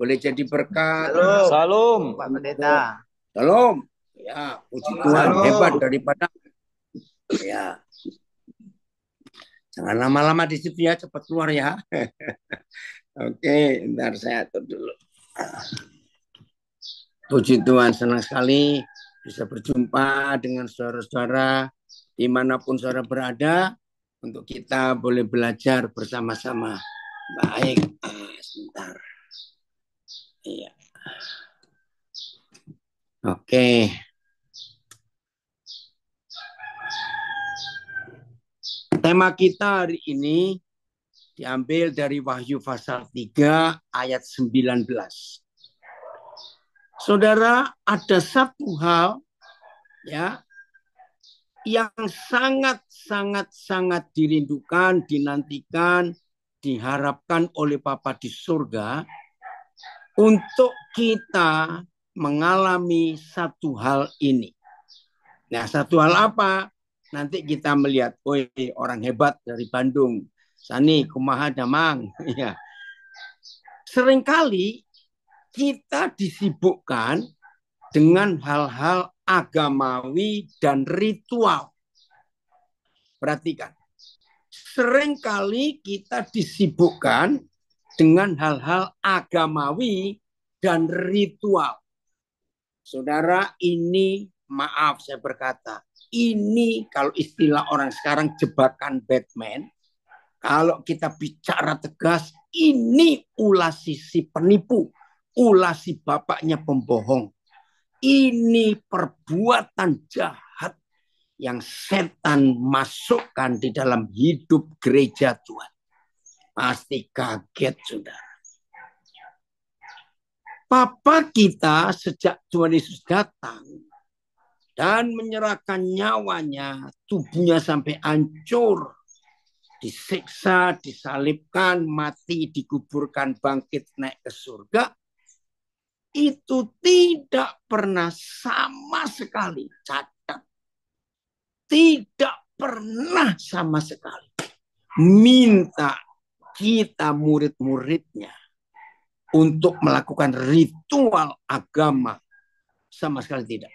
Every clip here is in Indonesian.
Boleh jadi berkat. Salam. Salam. Pak Pendeta. Salam. Ya, puji Tuhan. Salam. Hebat daripada. Ya. Jangan lama-lama di situ ya, cepat keluar ya. Oke, ntar saya atur dulu. Puji Tuhan, senang sekali bisa berjumpa dengan saudara-saudara dimanapun saudara berada, untuk kita boleh belajar bersama-sama. Baik, sebentar. Iya. Oke. Tema kita hari ini diambil dari Wahyu pasal 3 ayat 19. Saudara, ada satu hal ya yang sangat dirindukan, dinantikan, diharapkan oleh Bapa di surga untuk kita mengalami satu hal ini. Nah, satu hal apa? Nanti kita melihat, orang hebat dari Bandung. Sani, kumaha damang. Ya. Seringkali kita disibukkan dengan hal-hal agamawi dan ritual. Perhatikan. Seringkali kita disibukkan dengan hal-hal agamawi dan ritual. Saudara, ini maaf saya berkata, ini kalau istilah orang sekarang jebakan Batman. Kalau kita bicara tegas, ini ulah si penipu, ulah si bapaknya pembohong. Ini perbuatan jahat yang setan masukkan di dalam hidup gereja Tuhan. Pasti kaget, saudara. Papa kita sejak Tuhan Yesus datang dan menyerahkan nyawanya, tubuhnya sampai hancur, disiksa, disalibkan, mati, dikuburkan, bangkit, naik ke surga, itu tidak pernah sama sekali, catat, tidak pernah sama sekali minta kita murid-muridnya untuk melakukan ritual agama, sama sekali tidak.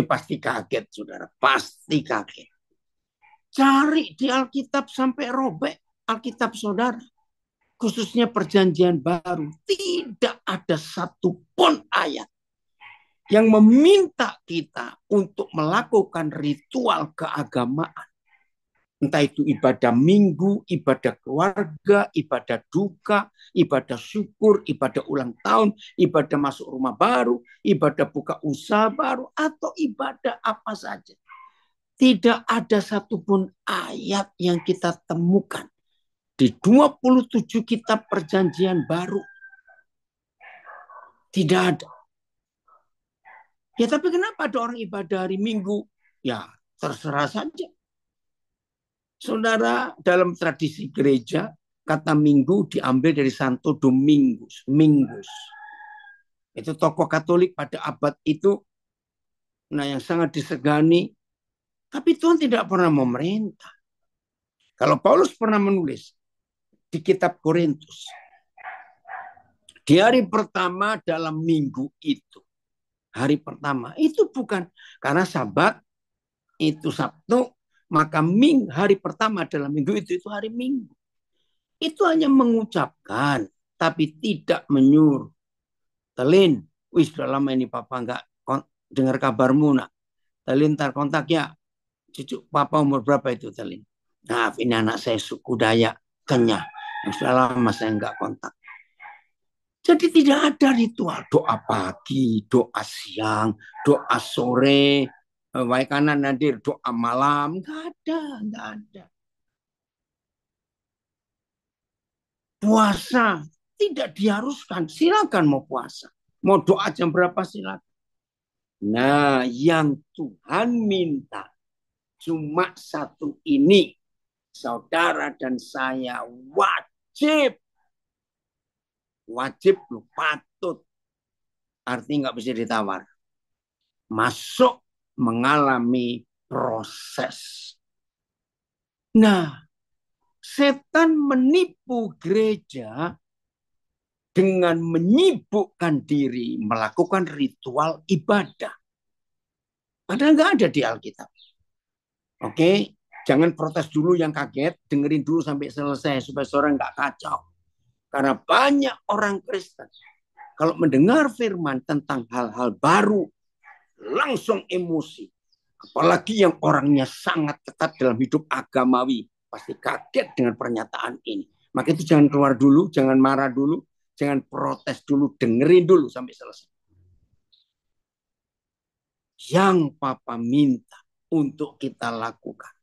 Pasti kaget, saudara. Pasti kaget. Cari di Alkitab sampai robek Alkitab saudara. Khususnya perjanjian baru. Tidak ada satupun ayat yang meminta kita untuk melakukan ritual keagamaan. Entah itu ibadah minggu, ibadah keluarga, ibadah duka, ibadah syukur, ibadah ulang tahun, ibadah masuk rumah baru, ibadah buka usaha baru, atau ibadah apa saja. Tidak ada satupun ayat yang kita temukan di 27 kitab perjanjian baru. Tidak ada. Ya tapi kenapa ada orang ibadah hari Minggu? Ya terserah saja. Saudara, dalam tradisi gereja, kata minggu diambil dari Santo Domingus. Mingus. Itu tokoh Katolik pada abad itu, yang sangat disegani. Tapi Tuhan tidak pernah memerintah. Kalau Paulus pernah menulis di kitab Korintus, di hari pertama dalam minggu itu, hari pertama itu bukan karena Sabat itu Sabtu, maka hari pertama dalam minggu itu hari Minggu. Itu hanya mengucapkan, tapi tidak menyuruh. Telin, sudah lama ini Papa nggak dengar kabarmu, nak. Telin, ntar kontak ya. Cucu Papa umur berapa itu, Telin? Nah, ini anak saya suku Dayak, Kenyah. Sudah lama saya nggak kontak. Jadi tidak ada ritual doa pagi, doa siang, doa sore, wae kanan nadir, doa malam. Nggak ada. Puasa tidak diharuskan, silakan mau puasa. Mau doa jam berapa silakan. Nah, yang Tuhan minta cuma satu ini. Saudara dan saya wajib lu patut. Artinya nggak bisa ditawar. Masuk mengalami proses. Nah, setan menipu gereja dengan menyibukkan diri melakukan ritual ibadah. Padahal nggak ada di Alkitab. Oke, jangan protes dulu yang kaget, dengerin dulu sampai selesai supaya seorang nggak kacau. Karena banyak orang Kristen kalau mendengar firman tentang hal-hal baru langsung emosi. Apalagi yang orangnya sangat ketat dalam hidup agamawi, pasti kaget dengan pernyataan ini. Maka itu jangan keluar dulu, jangan marah dulu, jangan protes dulu, dengerin dulu sampai selesai. Yang Papa minta untuk kita lakukan.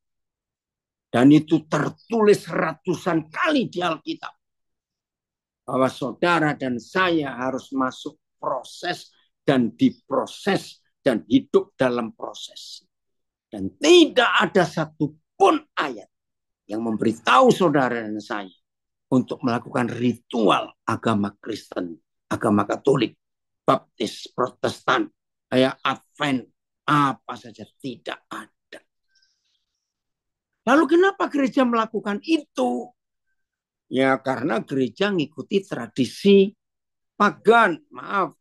Dan itu tertulis ratusan kali di Alkitab. Bahwa saudara dan saya harus masuk proses dan diproses dan hidup dalam proses. Dan tidak ada satupun ayat yang memberitahu saudara dan saya untuk melakukan ritual agama Kristen, agama Katolik, Baptis, Protestan, kayak Advent, apa saja tidak ada. Lalu kenapa gereja melakukan itu? Ya karena gereja ngikuti tradisi pagan,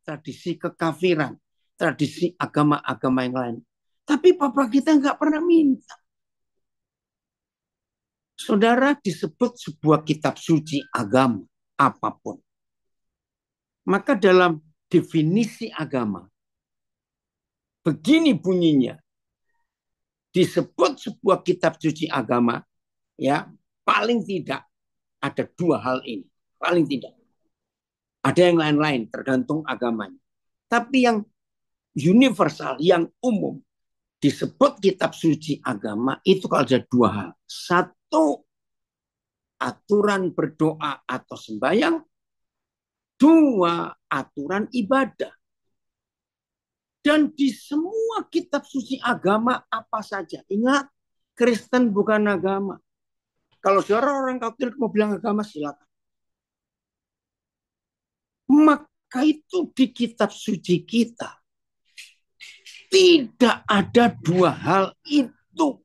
tradisi kekafiran, tradisi agama-agama yang lain. Tapi Papa kita nggak pernah minta. Saudara, disebut sebuah kitab suci agama apapun. Maka dalam definisi agama, begini bunyinya. Disebut sebuah kitab suci agama, ya paling tidak ada dua hal ini. Paling tidak. Ada yang lain-lain, tergantung agamanya. Tapi yang universal, yang umum, disebut kitab suci agama itu kalau ada dua hal. Satu, aturan berdoa atau sembahyang. Dua, aturan ibadah. Dan di semua kitab suci agama apa saja. Ingat, Kristen bukan agama. Kalau saudara orang Katolik mau bilang agama, silakan. Maka itu di kitab suci kita tidak ada dua hal itu.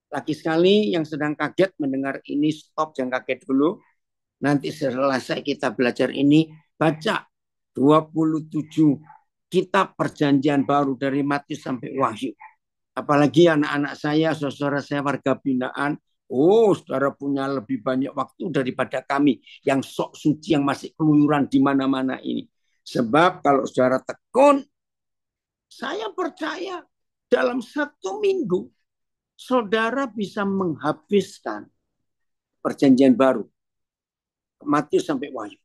Lagi sekali yang sedang kaget mendengar ini, stop, jangan kaget dulu. Nanti selesai kita belajar ini, baca 27 kitab perjanjian baru dari Matius sampai Wahyu. Apalagi anak-anak saya, saudara saya warga binaan, saudara punya lebih banyak waktu daripada kami yang sok suci, yang masih keluyuran di mana-mana ini. Sebab kalau saudara tekun, saya percaya dalam 1 minggu saudara bisa menghabiskan perjanjian baru. Matius sampai Wahyu.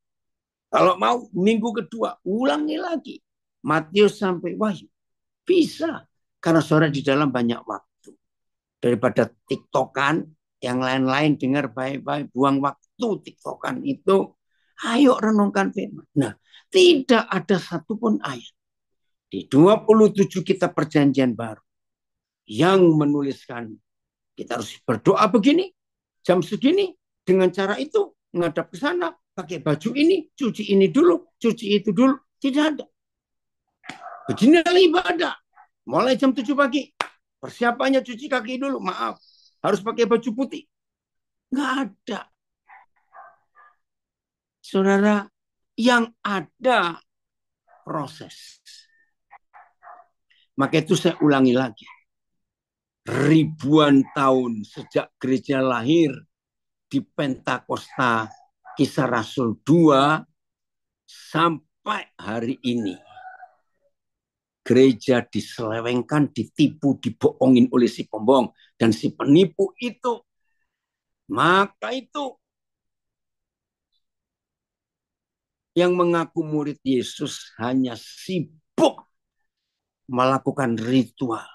Kalau mau minggu kedua, ulangi lagi. Matius sampai Wahyu. Bisa. Karena saudara di dalam banyak waktu. Daripada tiktokan, yang lain-lain dengar baik-baik, buang waktu tiktokan itu, ayo renungkan firman. Nah, tidak ada satupun ayat di 27 kitab perjanjian baru yang menuliskan kita harus berdoa begini, jam segini, dengan cara itu, menghadap ke sana, pakai baju ini, cuci ini dulu, cuci itu dulu. Tidak ada. Beginilah ibadah. Mulai jam 7 pagi, persiapannya cuci kaki dulu, maaf. Harus pakai baju putih. Nggak ada. Saudara, yang ada proses. Maka itu saya ulangi lagi. Ribuan tahun sejak gereja lahir di Pentakosta Kisah Rasul 2 sampai hari ini. Gereja diselewengkan, ditipu, dibohongin oleh si pembohong. Dan si penipu itu, maka itu yang mengaku murid Yesus hanya sibuk melakukan ritual.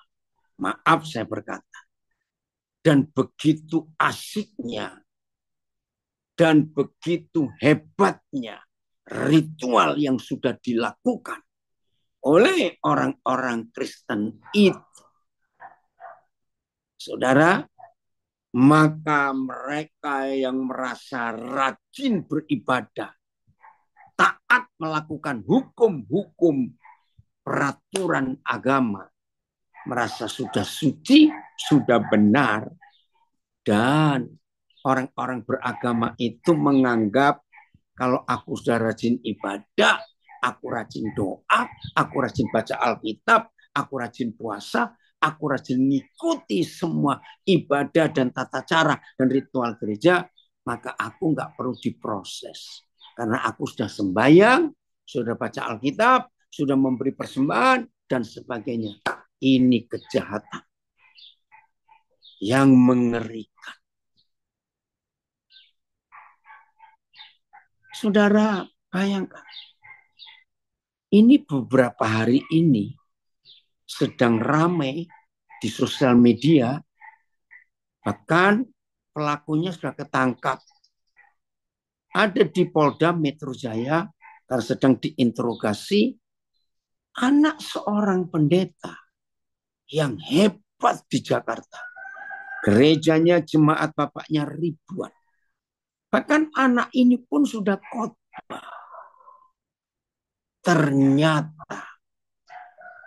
Maaf saya berkata. Dan begitu asiknya dan begitu hebatnya ritual yang sudah dilakukan oleh orang-orang Kristen itu. Saudara, maka mereka yang merasa rajin beribadah, taat melakukan hukum-hukum peraturan agama, merasa sudah suci, sudah benar, dan orang-orang beragama itu menganggap Kalau aku sudah rajin ibadah, aku rajin doa, aku rajin baca Alkitab, aku rajin puasa, aku rajin mengikuti semua ibadah dan tata cara dan ritual gereja, maka aku nggak perlu diproses. Karena aku sudah sembahyang, sudah baca Alkitab, sudah memberi persembahan, dan sebagainya. Ini kejahatan yang mengerikan. Saudara, bayangkan. Ini beberapa hari ini sedang ramai di sosial media, bahkan pelakunya sudah ketangkap. Ada di Polda Metro Jaya, karena sedang diinterogasi, anak seorang pendeta yang hebat di Jakarta. Gerejanya, jemaat bapaknya ribuan. Bahkan anak ini pun sudah khotbah. Ternyata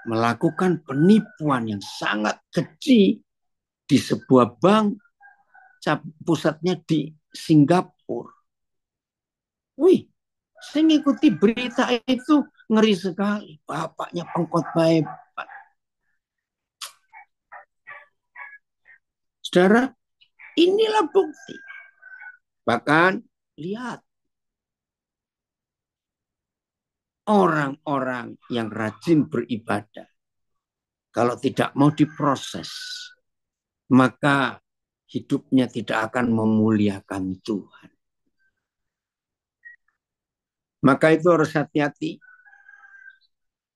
melakukan penipuan yang sangat keji di sebuah bank, pusatnya di Singapura. Wih, saya ngikuti berita itu ngeri sekali. Bapaknya pengkhotbah hebat. Saudara, inilah bukti. Bahkan lihat orang-orang yang rajin beribadah, kalau tidak mau diproses, maka hidupnya tidak akan memuliakan Tuhan. Maka itu harus hati-hati.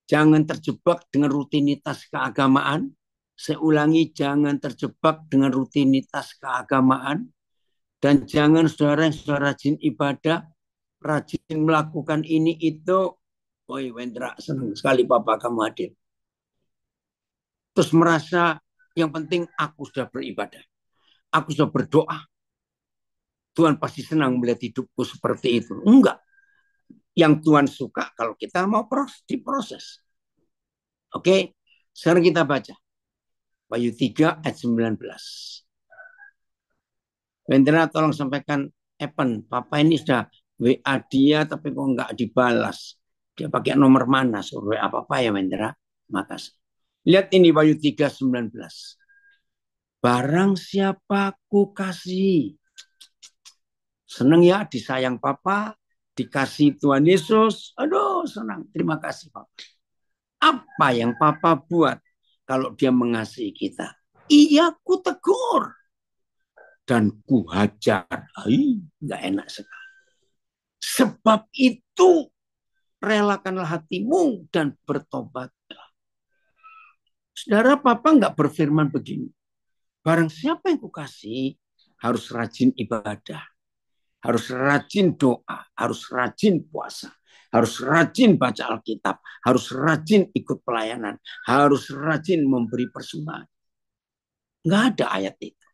Jangan terjebak dengan rutinitas keagamaan. Saya ulangi, jangan terjebak dengan rutinitas keagamaan. Dan jangan saudara yang sudah rajin ibadah, rajin melakukan ini itu, woi Wendra, senang sekali Bapak kamu hadir. Terus merasa yang penting aku sudah beribadah. Aku sudah berdoa. Tuhan pasti senang melihat hidupku seperti itu. Enggak. Yang Tuhan suka kalau kita mau diproses. Oke, sekarang kita baca. Wahyu 3 ayat 19. Wendra tolong sampaikan Evan, Papa ini sudah WA dia tapi kok nggak dibalas. Dia pakai nomor mana? Suruh WA Papa ya Wendra. Makasih. Lihat ini Wahyu 3:19. Barang siapa ku kasih. Senang ya disayang Papa, dikasih Tuhan Yesus. Aduh senang, terima kasih Papa. Apa yang Papa buat kalau dia mengasihi kita? Iya ku tegur. Dan ku hajar. Nggak enak sekali. Sebab itu relakanlah hatimu dan bertobatlah. Saudara, Papa nggak berfirman begini. Barang siapa yang kukasih harus rajin ibadah, harus rajin doa, harus rajin puasa, harus rajin baca Alkitab, harus rajin ikut pelayanan, harus rajin memberi persembahan. Nggak ada ayat itu.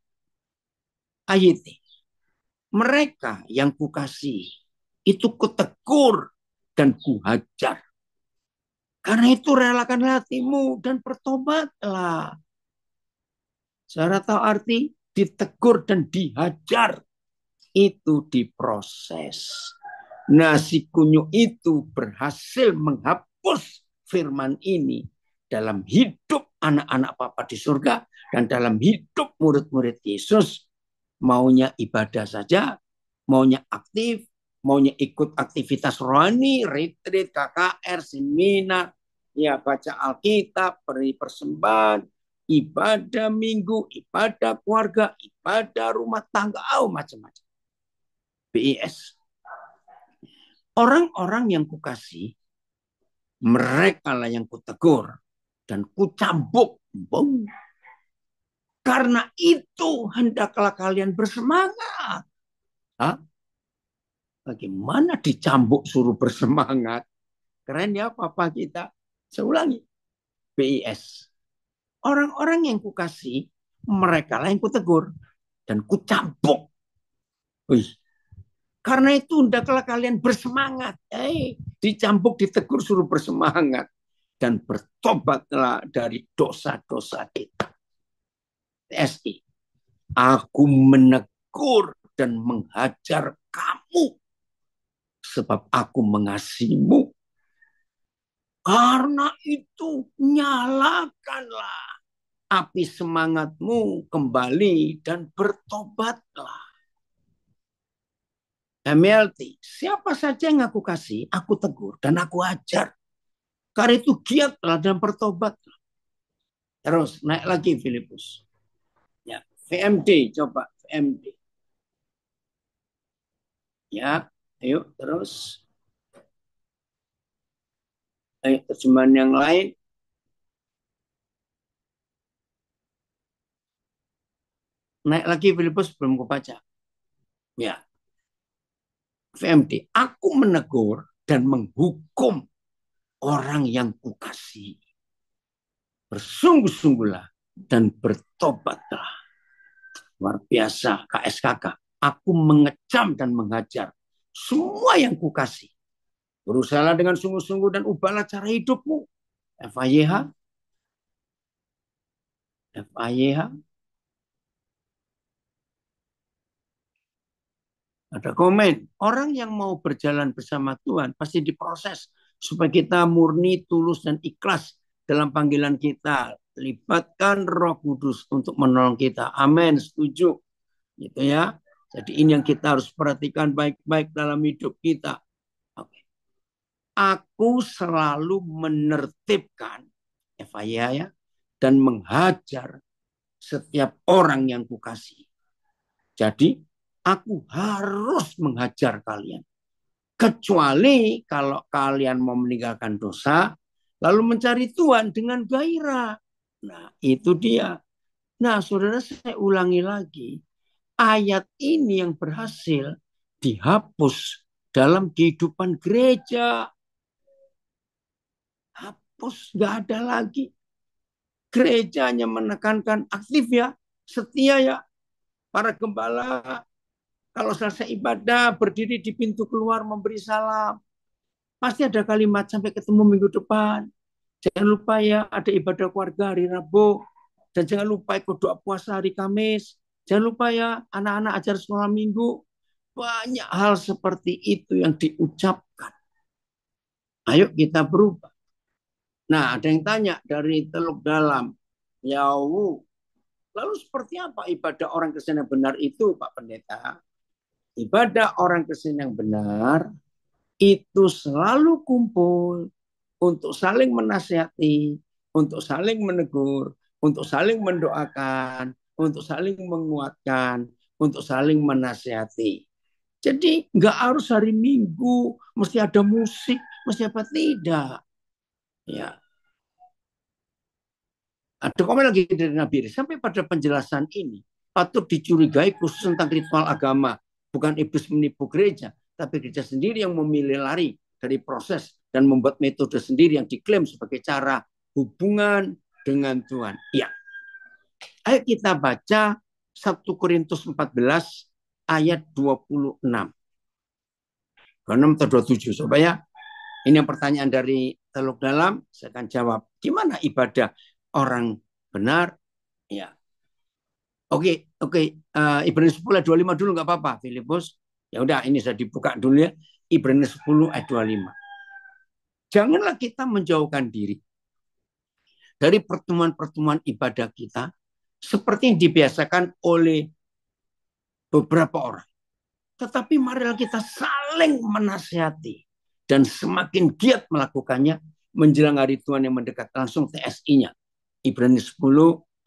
Ayat ini. Mereka yang kukasih itu kutegur dan kuhajar. Karena itu relakan hatimu dan bertobatlah. Saudara tahu arti ditegur dan dihajar. Itu diproses. Nasi kunyuk itu berhasil menghapus firman ini dalam hidup anak-anak Papa di surga dan dalam hidup murid-murid Yesus. Maunya ibadah saja, maunya aktif, maunya ikut aktivitas rohani, retreat, KKR, seminar, ya baca Alkitab, beri persembahan, ibadah minggu, ibadah keluarga, ibadah rumah tangga, macam-macam. BIS. Orang-orang yang kukasih, mereka lah yang kutegur dan kucambuk. Boom. Karena itu hendaklah kalian bersemangat. Hah? Bagaimana dicambuk suruh bersemangat? Keren ya Papa kita. Saya ulangi. BIS. Orang-orang yang kukasih, mereka lah yang kutegur dan kucambuk. Wih. Karena itu hendaklah kalian bersemangat. Dicambuk, ditegur, suruh bersemangat. Dan bertobatlah dari dosa-dosa kita. TSI. Aku menegur dan menghajar kamu sebab aku mengasihimu. Karena itu nyalakanlah api semangatmu kembali dan bertobatlah. MLT, siapa saja yang aku kasih, aku tegur dan aku ajar. Karena itu giatlah dan bertobat. Terus naik lagi Filipus. Ya, VMD coba VMD. Ya, ayo terus. Ayo terjemahan yang lain. Naik lagi Filipus belum kubaca. Ya, VMD. Aku menegur dan menghukum orang yang kukasihi. Bersungguh-sungguhlah dan bertobatlah. Luar biasa KSKK. Aku mengecam dan menghajar semua yang kukasih. Berusahalah dengan sungguh-sungguh dan ubahlah cara hidupmu. FIYH. FIYH. Ada komen. Orang yang mau berjalan bersama Tuhan pasti diproses supaya kita murni, tulus, dan ikhlas dalam panggilan kita. Libatkan Roh Kudus untuk menolong kita. Amin. Setuju. Gitu ya. Jadi ini yang kita harus perhatikan baik-baik dalam hidup kita. Oke. Aku selalu menertibkan FIA ya, dan menghajar setiap orang yang kukasih. Jadi aku harus menghajar kalian. Kecuali kalau kalian mau meninggalkan dosa, lalu mencari Tuhan dengan gairah. Nah, itu dia. Nah, saudara, saya ulangi lagi. Ayat ini yang berhasil dihapus dalam kehidupan gereja. Hapus, nggak ada lagi. Gerejanya menekankan aktif ya, setia ya. Para gembala kalau selesai ibadah berdiri di pintu keluar memberi salam. Pasti ada kalimat sampai ketemu minggu depan. Jangan lupa ya ada ibadah keluarga hari Rabu. Dan jangan lupa ikut doa puasa hari Kamis. Jangan lupa ya anak-anak ajar sekolah minggu. Banyak hal seperti itu yang diucapkan. Ayo kita berubah. Nah ada yang tanya dari Teluk Dalam. Ya, lalu seperti apa ibadah orang Kristen yang benar itu Pak Pendeta? Ibadah orang Kristen yang benar itu selalu kumpul untuk saling menasihati, untuk saling menegur, untuk saling mendoakan, untuk saling menguatkan, untuk saling menasihati. Jadi nggak harus hari Minggu, mesti ada musik, mesti apa tidak. Ya. Ada komen lagi dari Nabi. Sampai pada penjelasan ini, patut dicurigai khusus tentang ritual agama. Bukan iblis menipu gereja, tapi gereja sendiri yang memilih lari dari proses dan membuat metode sendiri yang diklaim sebagai cara hubungan dengan Tuhan. Ya. Ayo kita baca 1 Korintus 14 ayat 26. 26 atau 27 supaya ini yang pertanyaan dari Teluk Dalam, saya akan jawab. Gimana ibadah orang benar? Ya. Oke. Ibrani 10 ayat 25 dulu nggak apa-apa, Filipus. Ya udah, ini saya dibuka dulu ya. Ibrani 10 ayat 25. Janganlah kita menjauhkan diri dari pertemuan-pertemuan ibadah kita seperti yang dibiasakan oleh beberapa orang. Tetapi marilah kita saling menasihati dan semakin giat melakukannya menjelang hari Tuhan yang mendekat. Langsung TSI-nya. Ibrani 10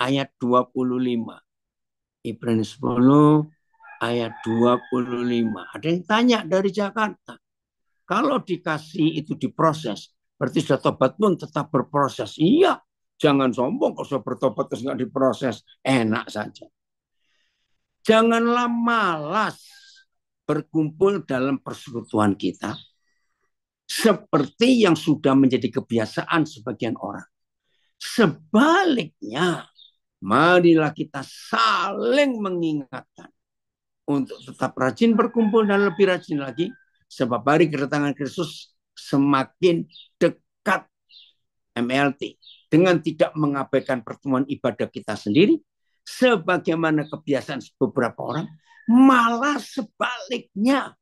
ayat 25. Ibrani 10 ayat 25. Ada yang tanya dari Jakarta. Kalau dikasih itu diproses, berarti sudah tobat pun tetap berproses. Iya, jangan sombong kalau sudah bertobat terus nggak diproses. Enak saja. Janganlah malas berkumpul dalam persekutuan kita seperti yang sudah menjadi kebiasaan sebagian orang. Sebaliknya, marilah kita saling mengingatkan untuk tetap rajin berkumpul dan lebih rajin lagi sebab hari kedatangan Kristus semakin dekat. MLT, dengan tidak mengabaikan pertemuan ibadah kita sendiri sebagaimana kebiasaan beberapa orang, malah sebaliknya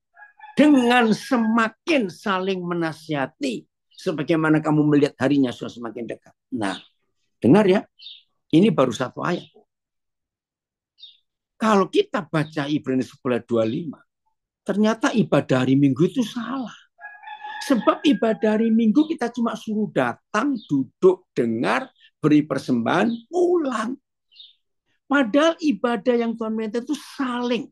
dengan semakin saling menasihati, sebagaimana kamu melihat harinya sudah semakin dekat. Nah, dengar ya, ini baru satu ayat. Kalau kita baca Ibrani 10:25, ternyata ibadah hari Minggu itu salah. Sebab ibadah hari Minggu kita cuma suruh datang, duduk, dengar, beri persembahan, pulang. Padahal ibadah yang Tuhan minta itu saling.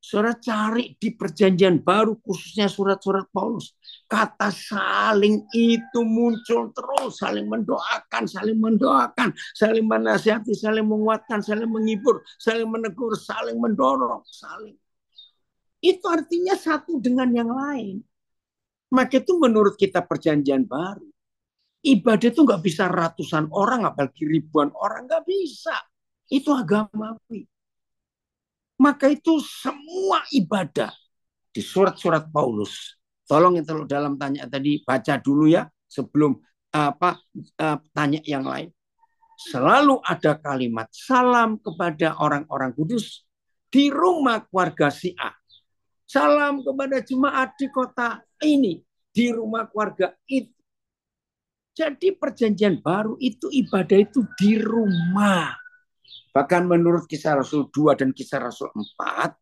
Saudara cari di perjanjian baru, khususnya surat-surat Paulus. Kata saling itu muncul terus. Saling mendoakan, saling menasihati, saling menguatkan, saling menghibur, saling menegur, saling mendorong, saling. Itu artinya satu dengan yang lain. Maka itu menurut kita perjanjian baru. Ibadah itu nggak bisa ratusan orang, apalagi ribuan orang. Nggak bisa. Itu agamawi. Maka itu semua ibadah di surat-surat Paulus. Tolong yang dalam tanya tadi baca dulu ya sebelum tanya yang lain. Selalu ada kalimat salam kepada orang-orang kudus di rumah keluarga si A. Salam kepada jemaat di kota ini, di rumah keluarga itu. Jadi perjanjian baru itu ibadah itu di rumah. Bahkan menurut Kisah Rasul 2 dan Kisah Rasul 4,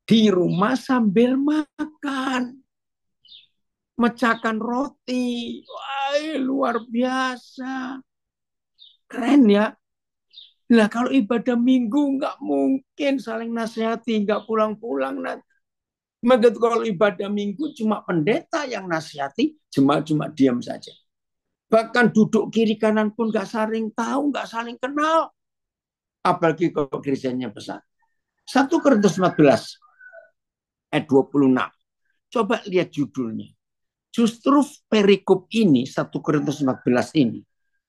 di rumah sambil makan. Mecahkan roti. Wah, luar biasa. Keren ya. Nah, kalau ibadah minggu nggak mungkin saling nasihati, nggak pulang-pulang nanti. Maka kalau ibadah minggu cuma pendeta yang nasihati, jemaat cuma diam saja. Bahkan duduk kiri kanan pun nggak saling tahu, nggak saling kenal. Apalagi kalau gerejanya besar. 1 Korintus 14 ayat 26. Coba lihat judulnya. Justru perikop ini, 1 Korintus 14 ini,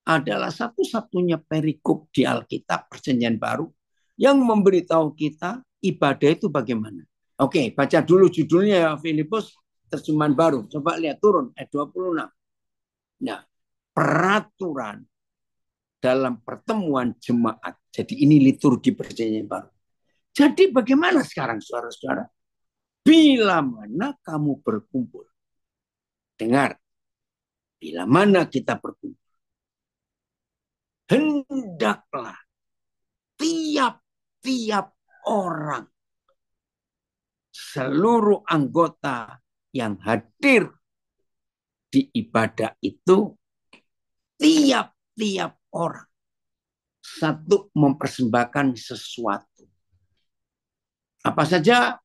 adalah satu-satunya perikop di Alkitab Perjanjian Baru yang memberitahu kita ibadah itu bagaimana. Oke, baca dulu judulnya ya, Filipus terjemahan baru. Coba lihat turun ayat 26. Nah, peraturan dalam pertemuan jemaat. Jadi ini liturgi Perjanjian Baru. Jadi bagaimana sekarang saudara-saudara? Bila mana kamu berkumpul. Dengar. Bila mana kita berkumpul. Hendaklah tiap-tiap orang, seluruh anggota yang hadir di ibadah itu, tiap-tiap orang satu mempersembahkan sesuatu. Apa saja?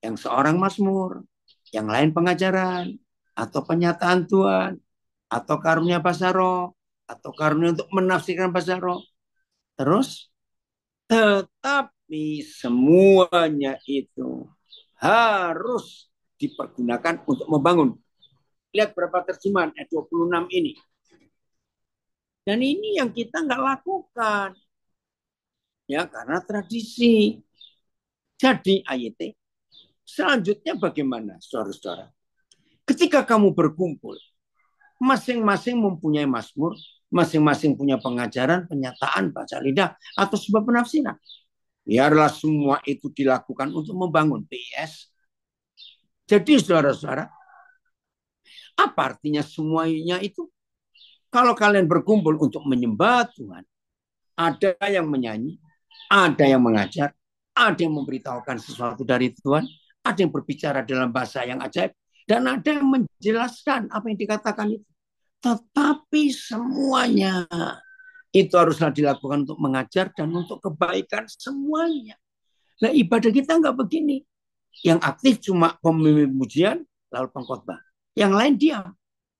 Yang seorang mazmur, yang lain pengajaran, atau penyataan Tuhan, atau karunia bahasa roh, atau karunia untuk menafsirkan bahasa roh. Terus, tetapi semuanya itu harus dipergunakan untuk membangun. Lihat berapa terjemahan ayat 26 ini. Dan ini yang kita nggak lakukan. Ya, karena tradisi. Jadi ayat selanjutnya bagaimana, saudara-saudara? Ketika kamu berkumpul, masing-masing mempunyai mazmur, masing-masing punya pengajaran, penyataan, baca lidah, atau sebuah penafsiran. Biarlah semua itu dilakukan untuk membangun PS. Jadi saudara-saudara, apa artinya semuanya itu? Kalau kalian berkumpul untuk menyembah Tuhan, ada yang menyanyi, ada yang mengajar, ada yang memberitahukan sesuatu dari Tuhan, ada yang berbicara dalam bahasa yang ajaib, dan ada yang menjelaskan apa yang dikatakan itu. Tetapi semuanya itu haruslah dilakukan untuk mengajar dan untuk kebaikan semuanya. Nah, ibadah kita nggak begini. Yang aktif cuma pemimpin pujian, lalu pengkhotbah. Yang lain diam.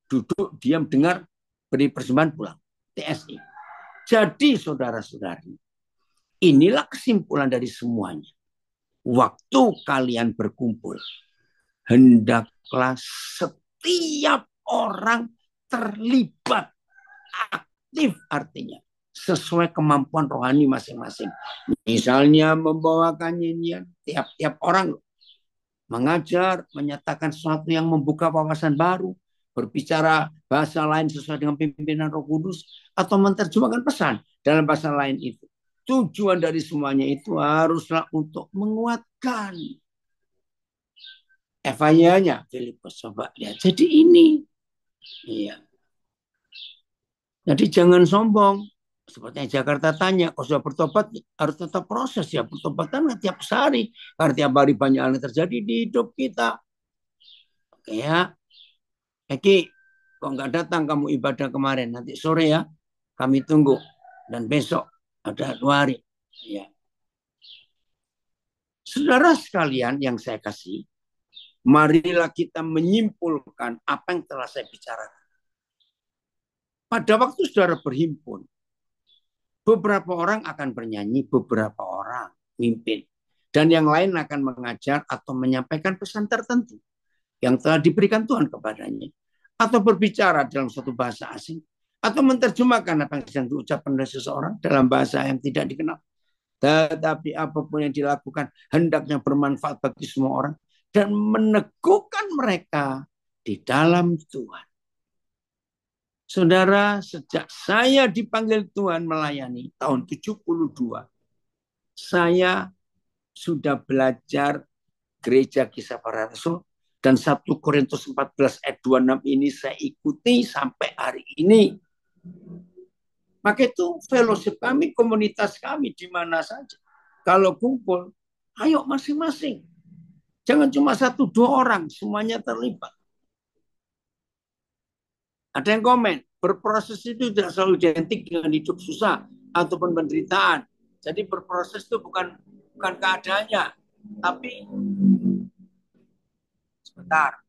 Duduk, diam, dengar, beri persembahan, pulang. TSI. Jadi, saudara-saudari, inilah kesimpulan dari semuanya. Waktu kalian berkumpul, hendaklah setiap orang terlibat. Aktif artinya. Sesuai kemampuan rohani masing-masing. Misalnya membawakan nyanyian, tiap-tiap orang mengajar, menyatakan sesuatu yang membuka wawasan baru, berbicara bahasa lain sesuai dengan pimpinan Roh Kudus, atau menerjemahkan pesan dalam bahasa lain itu. Tujuan dari semuanya itu haruslah untuk menguatkan. FIA-nya Filipus, coba lihat. Jadi ini, iya. Jadi jangan sombong. Seperti yang Jakarta tanya, kalau sudah bertobat harus tetap proses ya. Pertobatan tiap hari. Karena tiap hari banyak hal yang terjadi di hidup kita. Oke ya. Eki, kok nggak datang kamu ibadah kemarin? Nanti sore ya. Kami tunggu. Dan besok ada 2 hari. Ya. Saudara sekalian yang saya kasih, marilah kita menyimpulkan apa yang telah saya bicarakan. Pada waktu saudara berhimpun, beberapa orang akan bernyanyi, beberapa orang mimpin. Dan yang lain akan mengajar atau menyampaikan pesan tertentu yang telah diberikan Tuhan kepadanya. Atau berbicara dalam suatu bahasa asing. Atau menerjemahkan apa yang sedang diucapkan oleh seseorang dalam bahasa yang tidak dikenal. Tetapi apapun yang dilakukan hendaknya bermanfaat bagi semua orang. Dan meneguhkan mereka di dalam Tuhan. Saudara, sejak saya dipanggil Tuhan melayani tahun 72, saya sudah belajar gereja Kisah Para Rasul dan 1 Korintus 14 ayat 26 ini saya ikuti sampai hari ini. Maka itu fellowship kami, komunitas kami di mana saja. Kalau kumpul, ayo masing-masing. Jangan cuma 1-2 orang, semuanya terlibat. Ada yang komen, berproses itu tidak selalu identik dengan hidup susah ataupun penderitaan. Jadi berproses itu bukan keadaannya, tapi sebentar.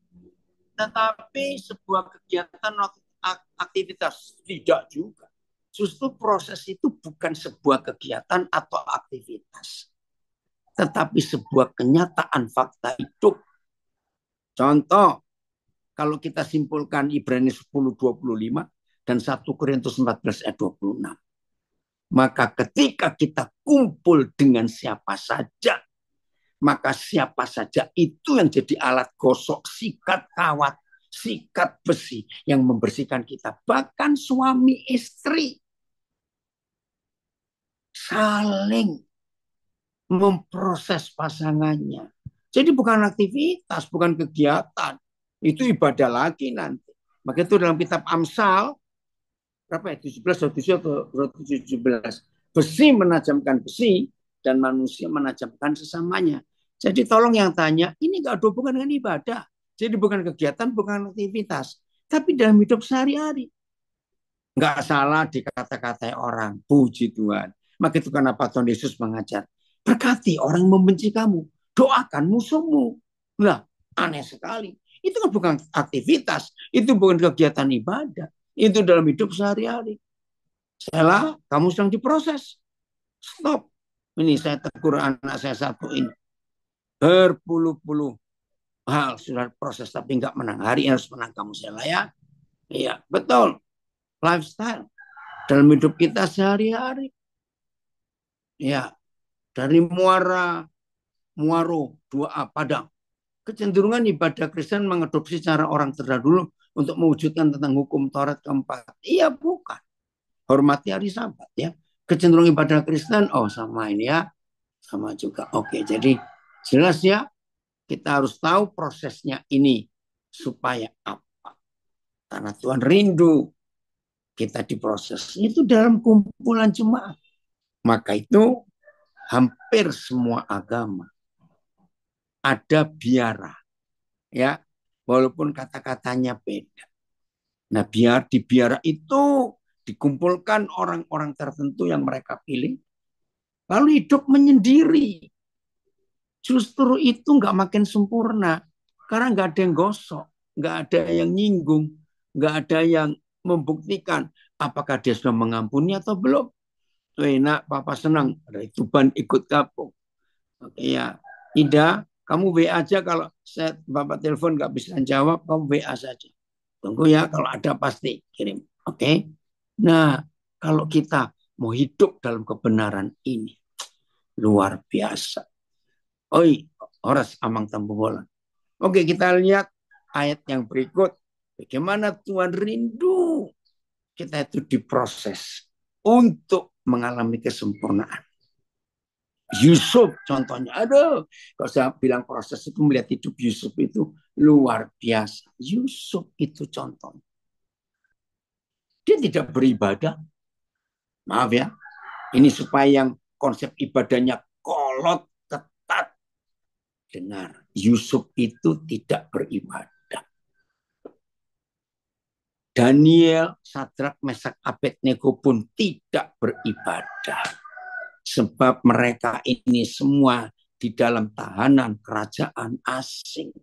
Tetapi sebuah kegiatan aktivitas tidak juga. Justru proses itu bukan sebuah kegiatan atau aktivitas, tetapi sebuah kenyataan fakta hidup. Contoh, kalau kita simpulkan Ibrani 10:25 dan 1 Korintus 14 ayat 26. Maka ketika kita kumpul dengan siapa saja, maka siapa saja itu yang jadi alat gosok, sikat kawat, sikat besi yang membersihkan kita. Bahkan suami istri saling memproses pasangannya. Jadi bukan aktivitas, bukan kegiatan. Itu ibadah lagi nanti. Maka itu dalam kitab Amsal, berapa ya? 17 atau 17. Besi menajamkan besi dan manusia menajamkan sesamanya. Jadi tolong yang tanya, ini nggak ada hubungan dengan ibadah. Jadi bukan kegiatan, bukan aktivitas. Tapi dalam hidup sehari-hari. Nggak salah dikata-katai orang. Puji Tuhan. Maka itu kenapa Tuhan Yesus mengajar. Berkati orang yang membenci kamu. Doakan musuhmu. Nah, aneh sekali. Itu kan bukan aktivitas. Itu bukan kegiatan ibadah. Itu dalam hidup sehari-hari. Salah, kamu sedang diproses. Stop. Ini saya tegur anak saya satu ini. Berpuluh-puluh hal sudah proses tapi nggak menang. Hari ini harus menang kamu Sela ya. Iya, betul. Lifestyle dalam hidup kita sehari-hari. Ya, dari muaro 2A Padang. Kecenderungan ibadah Kristen mengadopsi cara orang terdahulu untuk mewujudkan tentang hukum Taurat keempat. Iya, bukan. Hormati hari Sabat ya. Kecenderungan ibadah Kristen, oh sama ini ya. Sama juga. Oke, jadi jelas ya. Kita harus tahu prosesnya ini. Supaya apa? Karena Tuhan rindu kita diproses. Itu dalam kumpulan jemaat. Maka itu hampir semua agama ada biara. Ya, walaupun kata-katanya beda. Nah, di biara itu dikumpulkan orang-orang tertentu yang mereka pilih, lalu hidup menyendiri. Justru itu nggak makin sempurna, karena nggak ada yang gosok, nggak ada yang nyinggung, nggak ada yang membuktikan apakah dia sudah mengampuni atau belum. Enak, Papa senang, ada Tuban ikut gabung. Oke ya, Ida, kamu WA aja kalau saya Bapak telepon nggak bisa jawab, kamu WA saja. Tunggu ya, kalau ada pasti kirim. Oke. Nah, kalau kita mau hidup dalam kebenaran ini, luar biasa. Oi, Horas Amang Tambubolan. Oke, kita lihat ayat yang berikut. Bagaimana Tuhan rindu kita itu diproses untuk mengalami kesempurnaan. Yusuf contohnya. Aduh, kalau saya bilang proses itu melihat hidup Yusuf itu luar biasa. Yusuf itu contohnya. Dia tidak beribadah. Maaf ya. Ini supaya yang konsep ibadahnya kolot, ketat. Dengar, Yusuf itu tidak beribadah. Daniel, Sadrak, Mesak, Abednego pun tidak beribadah. Sebab mereka ini semua di dalam tahanan kerajaan asing.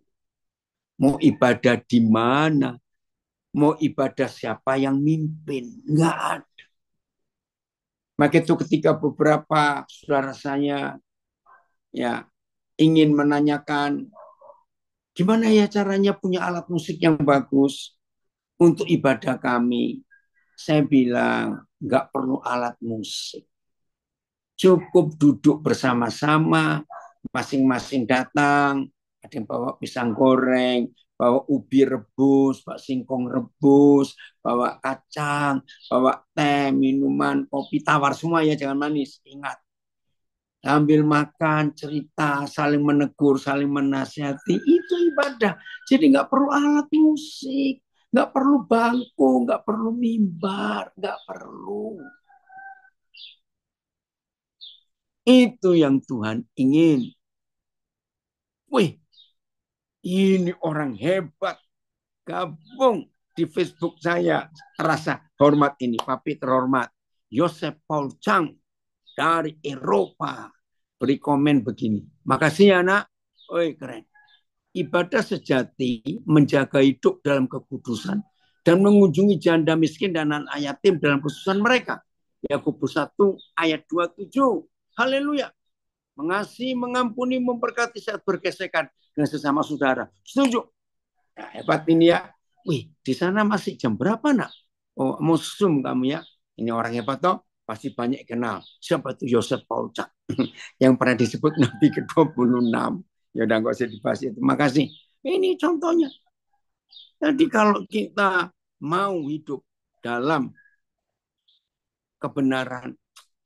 Mau ibadah di mana? Mau ibadah siapa yang mimpin? Enggak ada. Maka itu ketika beberapa saudara saya ya ingin menanyakan gimana ya caranya punya alat musik yang bagus untuk ibadah kami. Saya bilang enggak perlu alat musik. Cukup duduk bersama-sama, masing-masing datang, ada yang bawa pisang goreng, bawa ubi rebus, bawa singkong rebus, bawa kacang, bawa teh, minuman, kopi tawar semua ya, jangan manis. Ingat, sambil makan, cerita, saling menegur, saling menasihati, itu ibadah. Jadi nggak perlu alat musik, nggak perlu bangku, nggak perlu mimbar, nggak perlu. Itu yang Tuhan ingin. Wih, ini orang hebat. Gabung di Facebook saya. Rasa hormat ini. Papi terhormat. Yosef Paul Chang dari Eropa. Beri komen begini. Makasih ya nak. Wih, keren. Ibadah sejati menjaga hidup dalam kekudusan dan mengunjungi janda miskin dan anak yatim dalam kesusahan mereka. Yakobus 1 ayat 27. Haleluya. Mengasihi, mengampuni, memberkati saat bergesekan dengan sesama saudara. Setuju? Nah, hebat ini ya. Wih, di sana masih jam berapa nak? Oh, musim kamu ya. Ini orang hebat toh. Pasti banyak kenal. Siapa itu Yosef Paul Chang yang pernah disebut Nabi ke-26. Ya udah nggak usah dibahas itu. Makasih. Ini contohnya. Jadi kalau kita mau hidup dalam kebenaran,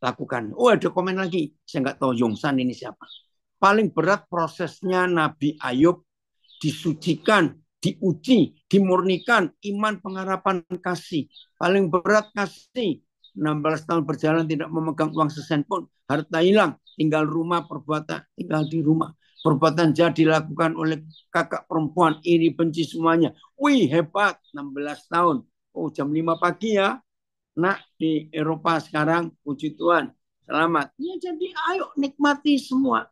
lakukan. Oh, ada komen lagi. Saya nggak tahu Yongsan ini siapa. Paling berat prosesnya Nabi Ayub disucikan, diuji, dimurnikan, iman, pengharapan, kasih. Paling berat kasih. 16 tahun berjalan tidak memegang uang sesen pun. Harta hilang, tinggal rumah, perbuatan, tinggal di rumah. Perbuatan jahat dilakukan oleh kakak perempuan, iri, benci semuanya. Wih, hebat, 16 tahun. Oh, jam 5 pagi ya. Nak, di Eropa sekarang, puji Tuhan, selamat. Ya, jadi ayo nikmati semua.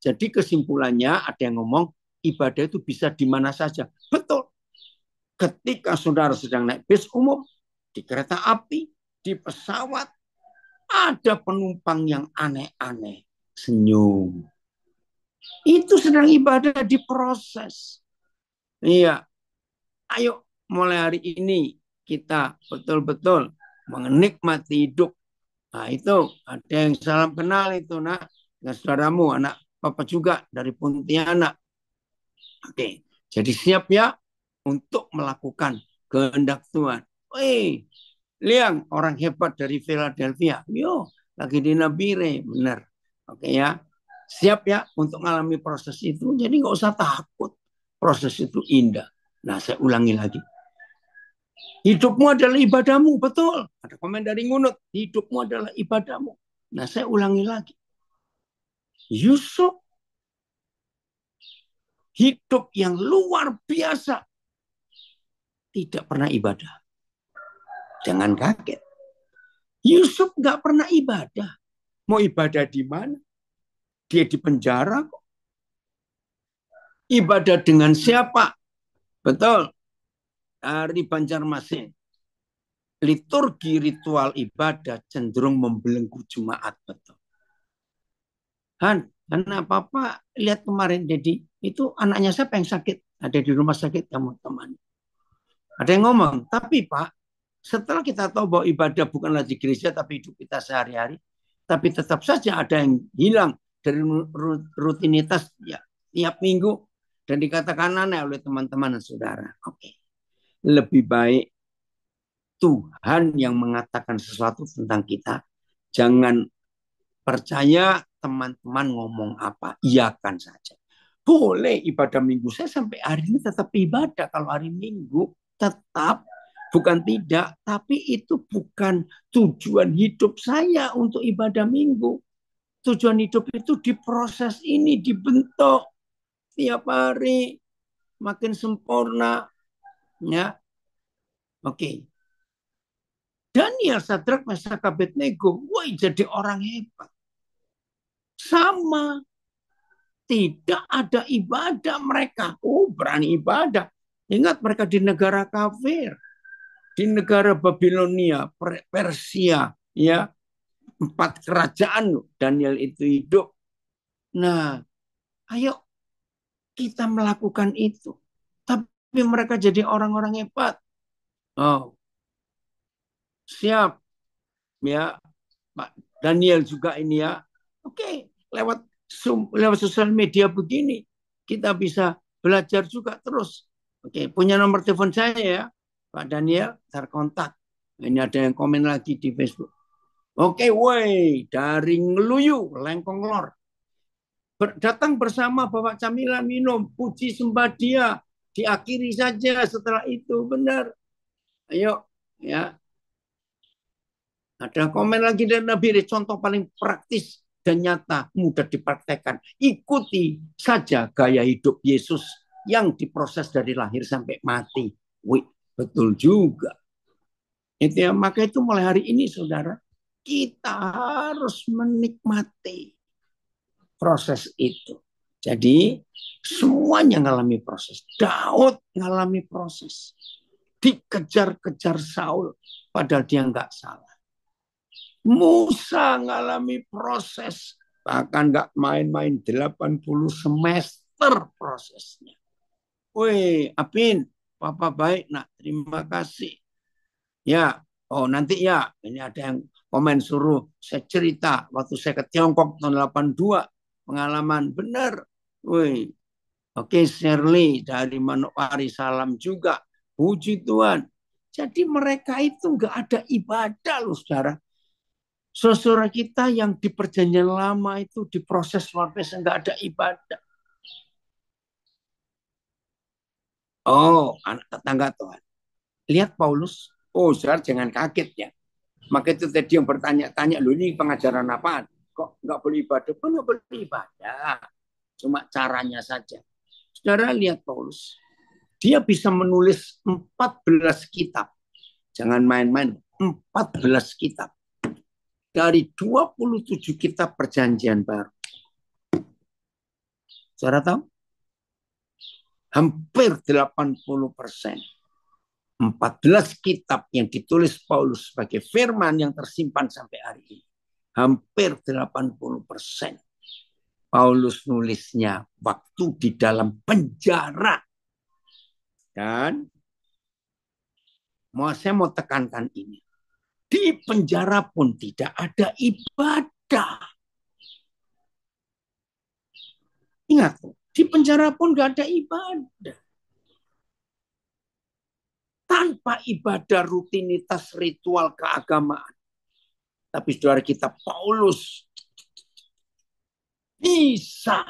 Jadi kesimpulannya ada yang ngomong, ibadah itu bisa di mana saja. Betul. Ketika saudara sedang naik bis umum, di kereta api, di pesawat, ada penumpang yang aneh-aneh. Senyum. Itu sedang ibadah diproses. Iya. Ayo mulai hari ini kita betul-betul menikmati hidup. Nah itu ada yang salam kenal itu nak. Dan saudaramu, anak papa juga dari Pontianak. Oke, jadi siap ya untuk melakukan kehendak Tuhan. Wih, Liang, orang hebat dari Philadelphia. Yo, lagi di Nabire, benar. Oke ya, siap ya untuk mengalami proses itu. Jadi nggak usah takut. Proses itu indah. Nah, saya ulangi lagi. Hidupmu adalah ibadahmu, betul. Ada komen dari Ngunut. Hidupmu adalah ibadahmu. Nah, saya ulangi lagi. Yusuf hidup yang luar biasa. Tidak pernah ibadah. Jangan kaget. Yusuf nggak pernah ibadah. Mau ibadah di mana? Dia di penjara kok. Ibadah dengan siapa? Betul. Dari Banjarmasin. Liturgi ritual ibadah cenderung membelenggu jemaat. Betul. Han, karena Papa lihat kemarin, jadi itu anaknya siapa yang sakit? Ada di rumah sakit kamu teman. Ada yang ngomong, tapi Pak, setelah kita tahu bahwa ibadah bukanlah di gereja, tapi hidup kita sehari-hari, tapi tetap saja ada yang hilang dari rutinitas ya, tiap minggu dan dikatakan aneh oleh teman-teman dan saudara. Oke, lebih baik Tuhan yang mengatakan sesuatu tentang kita. Jangan percaya teman-teman ngomong apa, iyakan saja. Boleh ibadah minggu, saya sampai hari ini tetap ibadah kalau hari minggu, tetap. Bukan tidak, tapi itu bukan tujuan hidup saya untuk ibadah minggu. Tujuan hidup itu diproses ini, dibentuk tiap hari, makin sempurna. Ya, oke. Daniel, Sadrak, Mesak, Abednego, woi jadi orang hebat. Sama, tidak ada ibadah mereka. Oh, berani ibadah. Ingat mereka di negara kafir, di negara Babilonia, Persia, ya, 4 kerajaan Daniel itu hidup. Nah, ayo kita melakukan itu. Tapi mereka jadi orang-orang hebat. Oh, siap, ya, Pak Daniel juga ini ya. Oke, lewat sosial media begini kita bisa belajar juga terus. Oke, punya nomor telepon saya ya, Pak Daniel, terkontak. Ini ada yang komen lagi di Facebook. Oke, woi, dari Ngeluyu, Lengkong Lor. Datang bersama bawa camilan minum, puji sembah dia. Diakhiri saja setelah itu, benar. Ayo, ya. Ada komen lagi dari Nabi, contoh paling praktis dan nyata, mudah dipraktekkan. Ikuti saja gaya hidup Yesus yang diproses dari lahir sampai mati. Wih, betul juga. Itu ya, maka itu mulai hari ini, saudara, kita harus menikmati proses itu. Jadi semuanya ngalami proses. Daud ngalami proses. Dikejar-kejar Saul, padahal dia nggak salah. Musa ngalami proses. Bahkan nggak main-main 80 semester prosesnya. Woi, Apin, Papa baik, nak, terima kasih. Ya, oh nanti ya, ini ada yang komen suruh saya cerita waktu saya ke Tiongkok tahun 82, pengalaman benar. Woi, oke, Shirley dari Manokwari, salam juga. Puji Tuhan. Jadi mereka itu nggak ada ibadah loh, saudara. Saudara kita yang di perjanjian lama itu diproses luar biasa, nggak ada ibadah. Oh, anak tetangga Tuhan. Lihat Paulus. Oh, saudara jangan kaget ya. Maka itu tadi yang bertanya-tanya, loh ini pengajaran apaan? Kok nggak boleh ibadah? Kok nggak boleh ibadah? Cuma caranya saja. Saudara lihat Paulus. Dia bisa menulis 14 kitab. Jangan main-main. 14 kitab. Dari 27 kitab perjanjian baru. Saudara tahu? Hampir 80%. 14 kitab yang ditulis Paulus sebagai firman yang tersimpan sampai hari ini. Hampir 80%. Paulus nulisnya waktu di dalam penjara. Dan saya mau tekankan ini. Di penjara pun tidak ada ibadah. Ingat, di penjara pun gak ada ibadah. Tanpa ibadah rutinitas ritual keagamaan. Tapi saudara kita Paulus bisa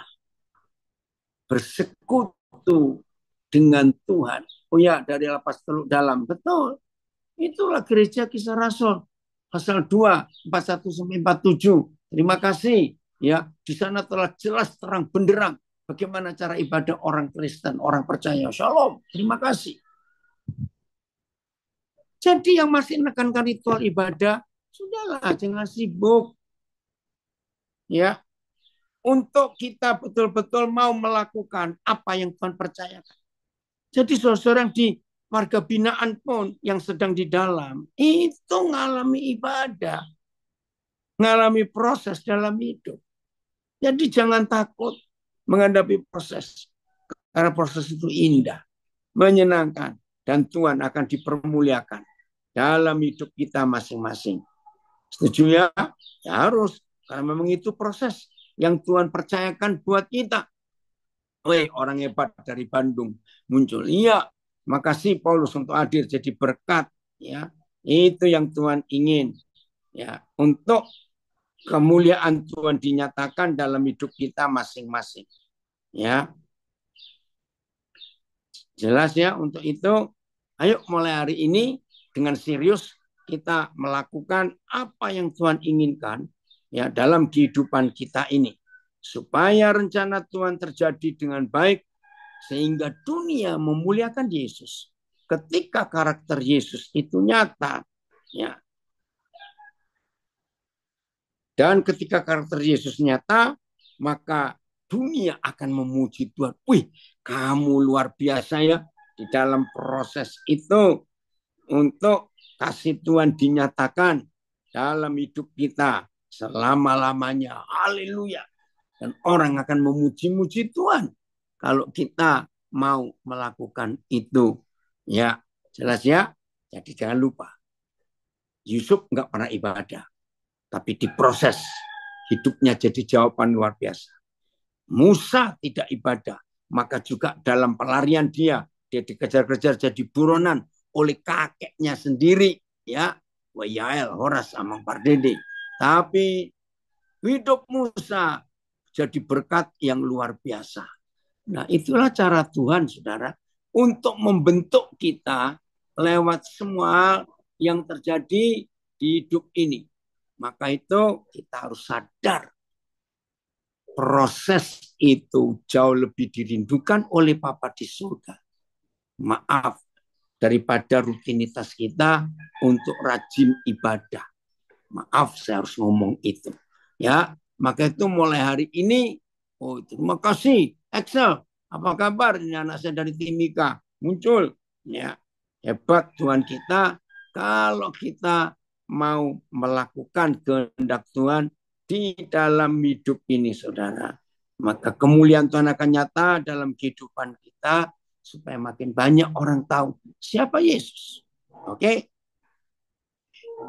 bersekutu dengan Tuhan. Oh ya, dari lapas Teluk Dalam. Betul. Itulah gereja Kisah Rasul. Pasal 2, 41 sampai 47. Terima kasih. Ya, di sana telah jelas terang benderang bagaimana cara ibadah orang Kristen, orang percaya. Shalom. Terima kasih. Jadi yang masih menekankan ritual ibadah, sudahlah, jangan sibuk. Ya, untuk kita betul-betul mau melakukan apa yang Tuhan percayakan. Jadi saudara yang di warga binaan pun yang sedang di dalam, itu ngalami ibadah. Ngalami proses dalam hidup. Jadi jangan takut menghadapi proses. Karena proses itu indah, menyenangkan, dan Tuhan akan dipermuliakan dalam hidup kita masing-masing. Setuju ya? Ya harus. Karena memang itu proses yang Tuhan percayakan buat kita. Weh, orang hebat dari Bandung muncul. Iya, makasih Paulus untuk hadir jadi berkat. Ya, itu yang Tuhan ingin. Ya, untuk kemuliaan Tuhan dinyatakan dalam hidup kita masing-masing. Ya, jelas ya. Untuk itu, ayo mulai hari ini dengan serius kita melakukan apa yang Tuhan inginkan ya dalam kehidupan kita ini, supaya rencana Tuhan terjadi dengan baik sehingga dunia memuliakan Yesus. Ketika karakter Yesus itu nyata, ya, dan ketika karakter Yesus nyata, maka dunia akan memuji Tuhan. Wih, kamu luar biasa ya di dalam proses itu untuk kasih Tuhan dinyatakan dalam hidup kita selama-lamanya. Haleluya. Dan orang akan memuji-muji Tuhan kalau kita mau melakukan itu. Ya, jelas ya. Jadi jangan lupa, Yusuf nggak pernah ibadah, tapi diproses hidupnya jadi jawaban luar biasa. Musa tidak ibadah, maka juga dalam pelarian dia dikejar-kejar jadi buronan oleh kakeknya sendiri, ya, Wayael, Horas, Amang Pardede. Tapi hidup Musa jadi berkat yang luar biasa. Nah, itulah cara Tuhan, saudara, untuk membentuk kita lewat semua yang terjadi di hidup ini. Maka itu kita harus sadar proses itu jauh lebih dirindukan oleh Bapa di surga. Maaf, daripada rutinitas kita untuk rajin ibadah. Maaf, saya harus ngomong itu. Ya, maka itu mulai hari ini, oh terima kasih, Excel, apa kabar? Ini anak saya dari Timika, muncul. Ya, hebat Tuhan kita kalau kita mau melakukan kehendak Tuhan di dalam hidup ini, saudara. Maka kemuliaan Tuhan akan nyata dalam kehidupan kita supaya makin banyak orang tahu siapa Yesus. Oke?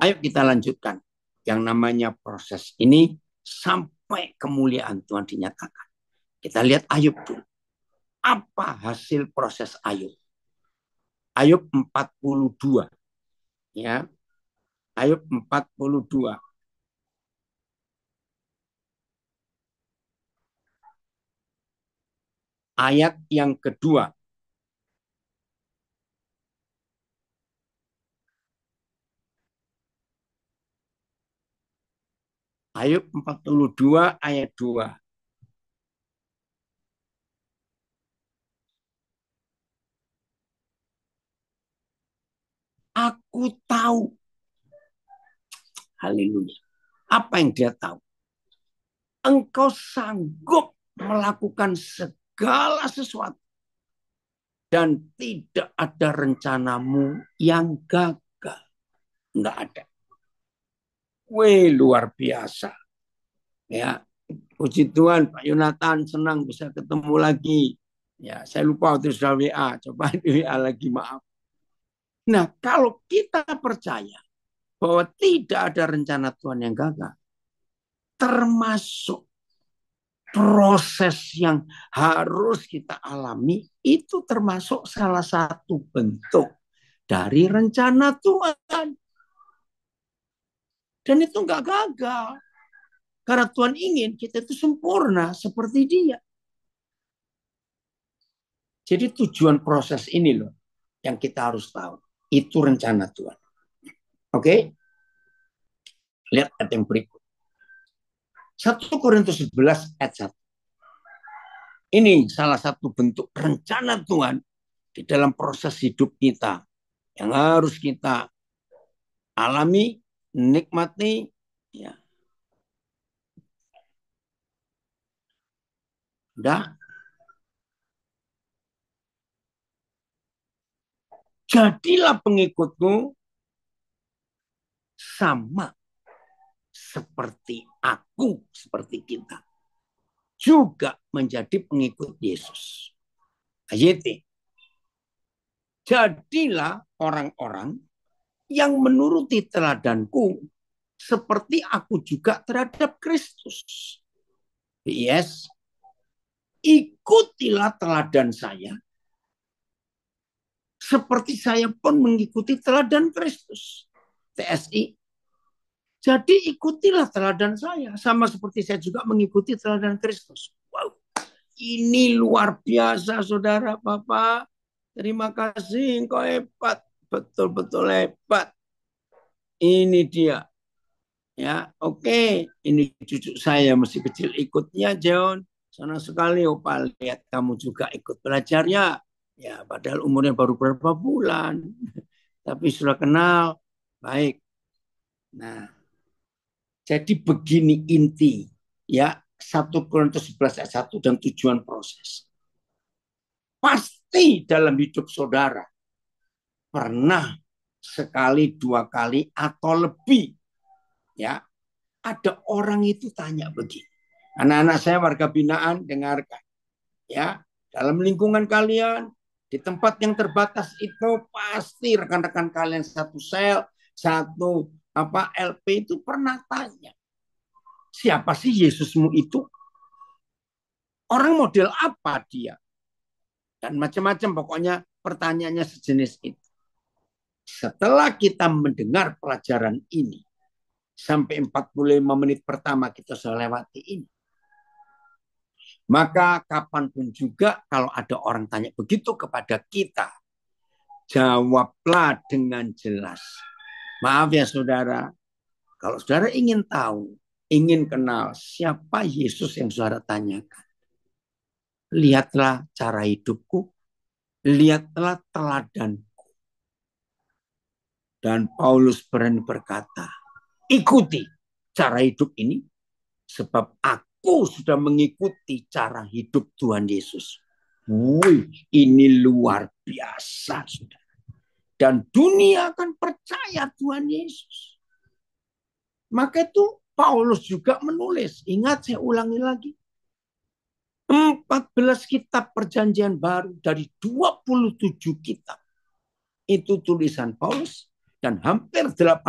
Ayo kita lanjutkan. Yang namanya proses ini sampai kemuliaan Tuhan dinyatakan. Kita lihat Ayub dulu. Apa hasil proses Ayub? Ayub 42. Ya. Ayub 42. Ayat yang kedua. Ayub 42 ayat 2. Aku tahu. Haleluya. Apa yang dia tahu? Engkau sanggup melakukan segala sesuatu. Dan tidak ada rencanamu yang gagal. Enggak ada. Wih, luar biasa. Ya, puji Tuhan, Pak Yonatan senang bisa ketemu lagi. Ya, saya lupa waktu sudah WA. Coba di WA lagi, maaf. Nah, kalau kita percaya bahwa tidak ada rencana Tuhan yang gagal, termasuk proses yang harus kita alami, itu termasuk salah satu bentuk dari rencana Tuhan. Dan itu nggak gagal. Karena Tuhan ingin kita itu sempurna seperti Dia. Jadi tujuan proses ini loh yang kita harus tahu. Itu rencana Tuhan. Oke? Lihat ayat yang berikut. 1 Korintus 11 ayat 1. Ini salah satu bentuk rencana Tuhan di dalam proses hidup kita yang harus kita alami, nikmati, ya. Udah. Jadilah pengikutku sama seperti aku, seperti kita. Juga menjadi pengikut Yesus. Ayat. Jadilah orang-orang yang menuruti teladanku seperti aku juga terhadap Kristus. Yes. Ikutilah teladan saya seperti saya pun mengikuti teladan Kristus. TSI. Jadi ikutilah teladan saya. Sama seperti saya juga mengikuti teladan Kristus. Wow, ini luar biasa saudara Bapak. Terima kasih, engkau hebat. Betul-betul hebat. Ini dia. Ya, oke. Ini cucu saya masih kecil ikutnya, John. Senang sekali, Opa. Lihat kamu juga ikut belajar ya. Ya, padahal umurnya baru berapa bulan. Tapi sudah kenal. Baik. Nah, jadi begini inti. Ya, 1 Korintus 11 ayat 1 dan tujuan proses. Pasti dalam hidup saudara pernah sekali, dua kali, atau lebih. Ya, ada orang itu tanya begini. Anak-anak saya warga binaan, dengarkan. Ya, dalam lingkungan kalian, di tempat yang terbatas itu pasti rekan-rekan kalian satu sel, satu LP itu pernah tanya, siapa sih Yesusmu itu? Orang model apa dia? Dan macam-macam pokoknya pertanyaannya sejenis itu. Setelah kita mendengar pelajaran ini, sampai 45 menit pertama kita sudah lewati ini. Maka kapanpun juga kalau ada orang tanya begitu kepada kita, jawablah dengan jelas. Maaf ya saudara, kalau saudara ingin tahu, ingin kenal siapa Yesus yang saudara tanyakan, lihatlah cara hidupku, lihatlah teladanku. Dan Paulus berani berkata, ikuti cara hidup ini, sebab aku sudah mengikuti cara hidup Tuhan Yesus. Wih, ini luar biasa, saudara. Dan dunia akan percaya Tuhan Yesus. Maka itu Paulus juga menulis. Ingat, saya ulangi lagi. 14 kitab perjanjian baru dari 27 kitab. Itu tulisan Paulus. Dan hampir 80%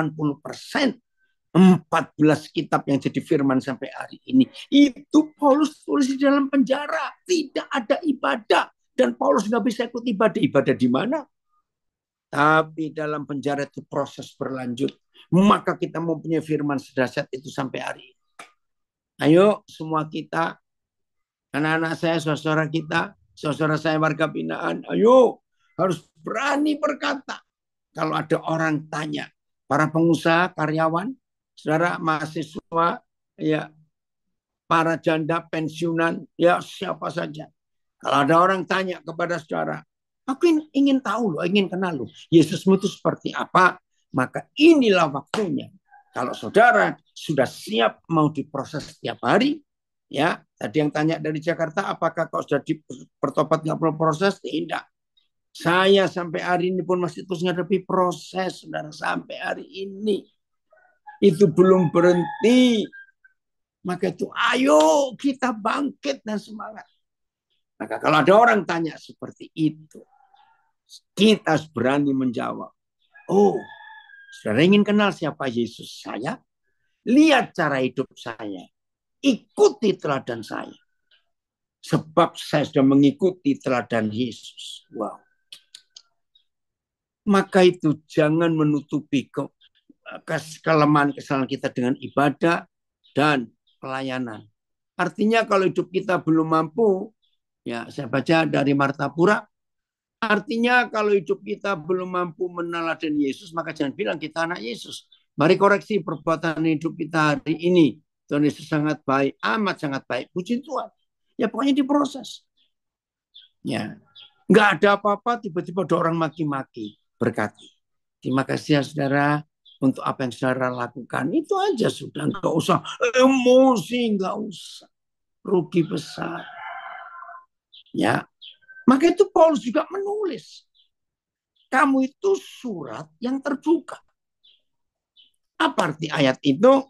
14 kitab yang jadi firman sampai hari ini. Itu Paulus tulis di dalam penjara. Tidak ada ibadah. Dan Paulus nggak bisa ikut ibadah. Ibadah di mana? Tapi dalam penjara itu proses berlanjut. Maka kita mempunyai firman sedahsyat itu sampai hari ini. Ayo semua kita, anak-anak saya, saudara kita, saudara saya warga binaan, ayo harus berani berkata. Kalau ada orang tanya, para pengusaha, karyawan, saudara mahasiswa, ya, para janda pensiunan, ya siapa saja. Kalau ada orang tanya kepada saudara, aku ingin tahu loh, ingin kenal loh, Yesusmu itu seperti apa? Maka inilah waktunya. Kalau saudara sudah siap mau diproses setiap hari, ya, tadi yang tanya dari Jakarta, apakah kau sudah bertobat nggak perlu proses? Tidak. Saya sampai hari ini pun masih terus menghadapi proses, saudara, sampai hari ini. Itu belum berhenti. Maka itu ayo kita bangkit dan semangat. Maka kalau ada orang tanya seperti itu, kita harus berani menjawab. Oh, saudara ingin kenal siapa Yesus saya? Lihat cara hidup saya. Ikuti teladan saya. Sebab saya sudah mengikuti teladan Yesus. Wow. Maka itu jangan menutupi kelemahan kesalahan kita dengan ibadah dan pelayanan. Artinya kalau hidup kita belum mampu, ya saya baca dari Martapura, artinya kalau hidup kita belum mampu meneladani Yesus, maka jangan bilang kita anak Yesus. Mari koreksi perbuatan hidup kita hari ini. Tuhan Yesus sangat baik, amat sangat baik. Puji Tuhan. Ya pokoknya diproses. Ya, nggak ada apa-apa, tiba-tiba ada orang maki-maki. Berkati. Terima kasih ya saudara untuk apa yang saudara lakukan. Itu aja sudah, nggak usah emosi, nggak usah rugi besar. Ya, maka itu Paulus juga menulis, kamu itu surat yang terbuka. Apa arti ayat itu?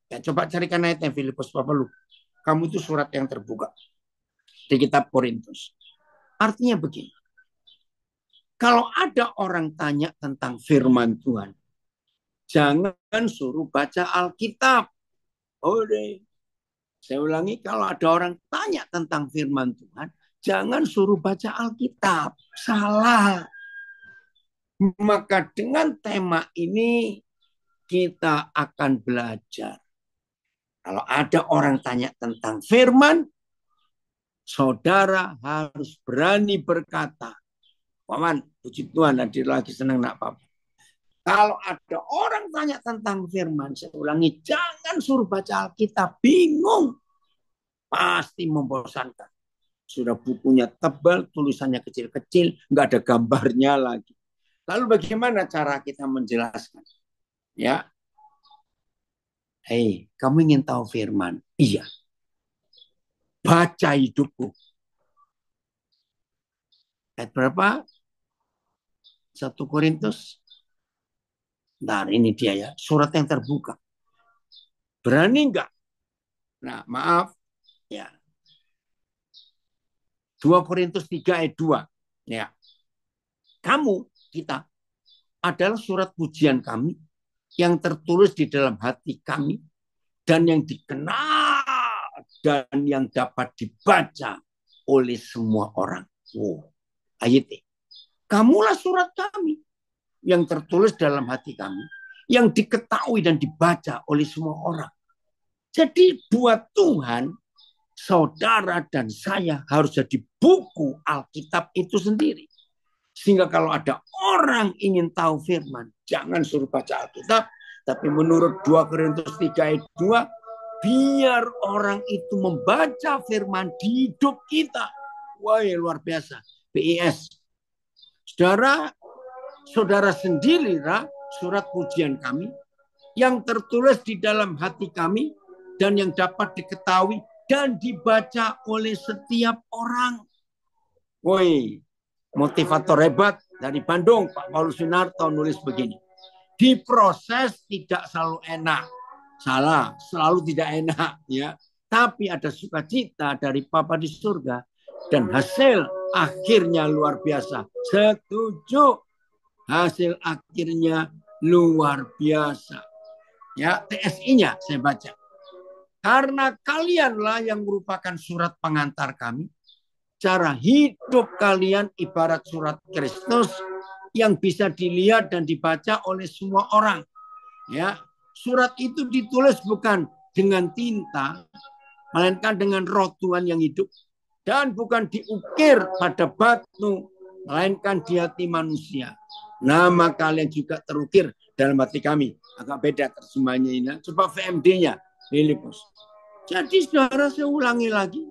Ya, coba carikan ayatnya Filipus Bapak lu. Kamu itu surat yang terbuka di kitab Korintus. Artinya begini. Kalau ada orang tanya tentang firman Tuhan, jangan suruh baca Alkitab. Oh deh. Saya ulangi, kalau ada orang tanya tentang firman Tuhan, jangan suruh baca Alkitab. Salah. Maka dengan tema ini, kita akan belajar. Kalau ada orang tanya tentang firman, saudara harus berani berkata, Paman, puji Tuhan, hadir lagi senang nak Papa. Kalau ada orang tanya tentang firman, saya ulangi, jangan suruh baca Alkitab, bingung. Pasti membosankan. Sudah bukunya tebal, tulisannya kecil-kecil, nggak ada gambarnya lagi. Lalu bagaimana cara kita menjelaskan? Ya, hei, kamu ingin tahu firman? Iya. Baca hidupku. Ayat berapa? 1 Korintus. Nah, ini dia ya, surat yang terbuka. Berani enggak? Nah, maaf. Ya. 2 Korintus 3 ayat 2. Ya. Kamu, kita, adalah surat pujian kami yang tertulis di dalam hati kami dan yang dikenal dan yang dapat dibaca oleh semua orang. Oh, ayat ini. Kamulah surat kami yang tertulis dalam hati kami, yang diketahui dan dibaca oleh semua orang. Jadi buat Tuhan, saudara dan saya harus jadi buku Alkitab itu sendiri. Sehingga kalau ada orang ingin tahu firman, jangan suruh baca Alkitab, tapi menurut 2 Korintus 3 ayat 2, biar orang itu membaca firman di hidup kita. Wah, luar biasa. BIS. Saudara sendirilah surat pujian kami yang tertulis di dalam hati kami dan yang dapat diketahui dan dibaca oleh setiap orang. Woi, motivator hebat dari Bandung, Pak Paulus Sunarto nulis begini. Diproses tidak selalu enak. Salah, selalu tidak enak ya. Tapi ada sukacita dari Papa di surga dan hasil akhirnya luar biasa. Setuju. Hasil akhirnya luar biasa. Ya, TSI-nya saya baca. Karena kalianlah yang merupakan surat pengantar kami, cara hidup kalian ibarat surat Kristus yang bisa dilihat dan dibaca oleh semua orang. Ya, surat itu ditulis bukan dengan tinta, melainkan dengan roh Tuhan yang hidup, dan bukan diukir pada batu, melainkan di hati manusia. Nama kalian juga terukir dalam hati kami. Agak beda terjemahnya ini. Coba VMD-nya, Filipus. Jadi saudara, saya ulangi lagi.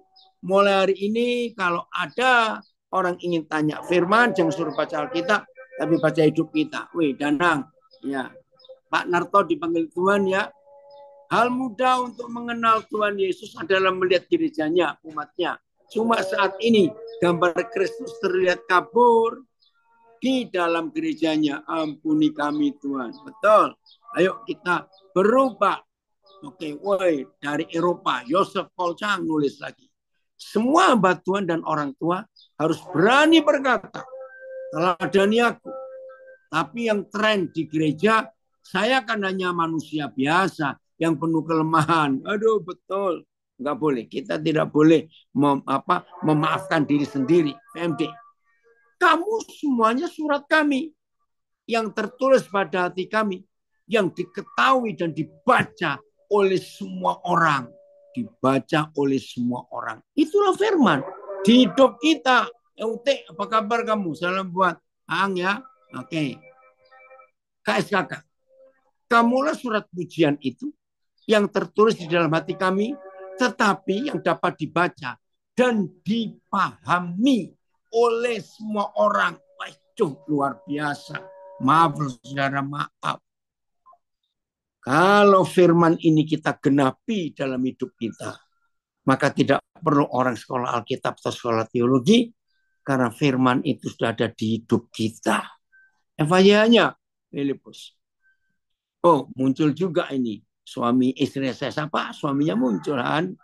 Mulai hari ini kalau ada orang ingin tanya firman, jangan suruh baca Alkitab, tapi baca hidup kita. Wih, Danang, ya, Pak Narto dipanggil Tuhan ya. Hal mudah untuk mengenal Tuhan Yesus adalah melihat gerejanya, umatnya. Cuma saat ini gambar Kristus terlihat kabur di dalam gerejanya. Ampuni kami Tuhan. Betul. Ayo kita berubah. Oke, woi, dari Eropa, Joseph Paul Chang nulis lagi. Semua hamba Tuhan dan orang tua harus berani berkata, teladani aku. Tapi yang tren di gereja, saya kan hanya manusia biasa yang penuh kelemahan. Aduh, betul. Enggak boleh. Kita tidak boleh memaafkan diri sendiri. PMD. Kamu semuanya surat kami yang tertulis pada hati kami, yang diketahui dan dibaca oleh semua orang. Dibaca oleh semua orang. Itulah firman. Di hidup kita. EUT, apa kabar kamu? Salam buat Ang ya. Oke. KSKK. Kamulah surat pujian itu yang tertulis di dalam hati kami, tetapi yang dapat dibaca dan dipahami oleh semua orang. Wah, luar biasa. Maaf, saudara, maaf. Kalau firman ini kita genapi dalam hidup kita, maka tidak perlu orang sekolah Alkitab atau sekolah teologi, karena firman itu sudah ada di hidup kita. FYI-nya, Filipus. Oh, muncul juga ini. Suami istri saya siapa? Suaminya muncul, Han.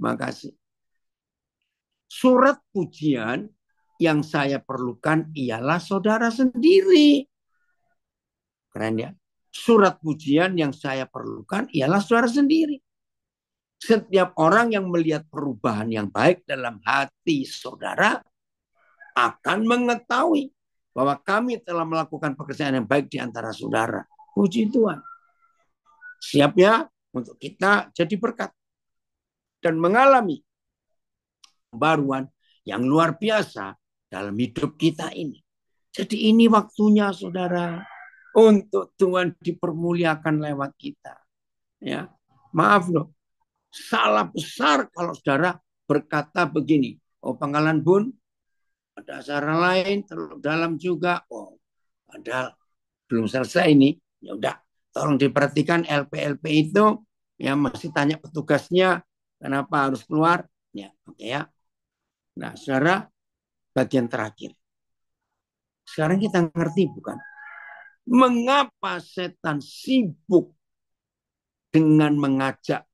Makasih. Surat pujian yang saya perlukan ialah saudara sendiri. Keren ya. Surat pujian yang saya perlukan ialah saudara sendiri. Setiap orang yang melihat perubahan yang baik dalam hati saudara akan mengetahui bahwa kami telah melakukan pekerjaan yang baik di antara saudara. Puji Tuhan. Siap ya untuk kita jadi berkat dan mengalami pembaruan yang luar biasa dalam hidup kita ini. Jadi ini waktunya saudara untuk Tuhan dipermuliakan lewat kita. Ya, maaf loh, salah besar kalau saudara berkata begini. Oh, Pangkalan Bun, ada acara lain terlalu dalam juga. Oh, padahal belum selesai ini. Ya udah, tolong diperhatikan LP-LP itu. Ya masih tanya petugasnya kenapa harus keluar. Ya, oke ya. Nah, saudara, bagian terakhir. Sekarang kita ngerti bukan? Mengapa setan sibuk dengan mengajak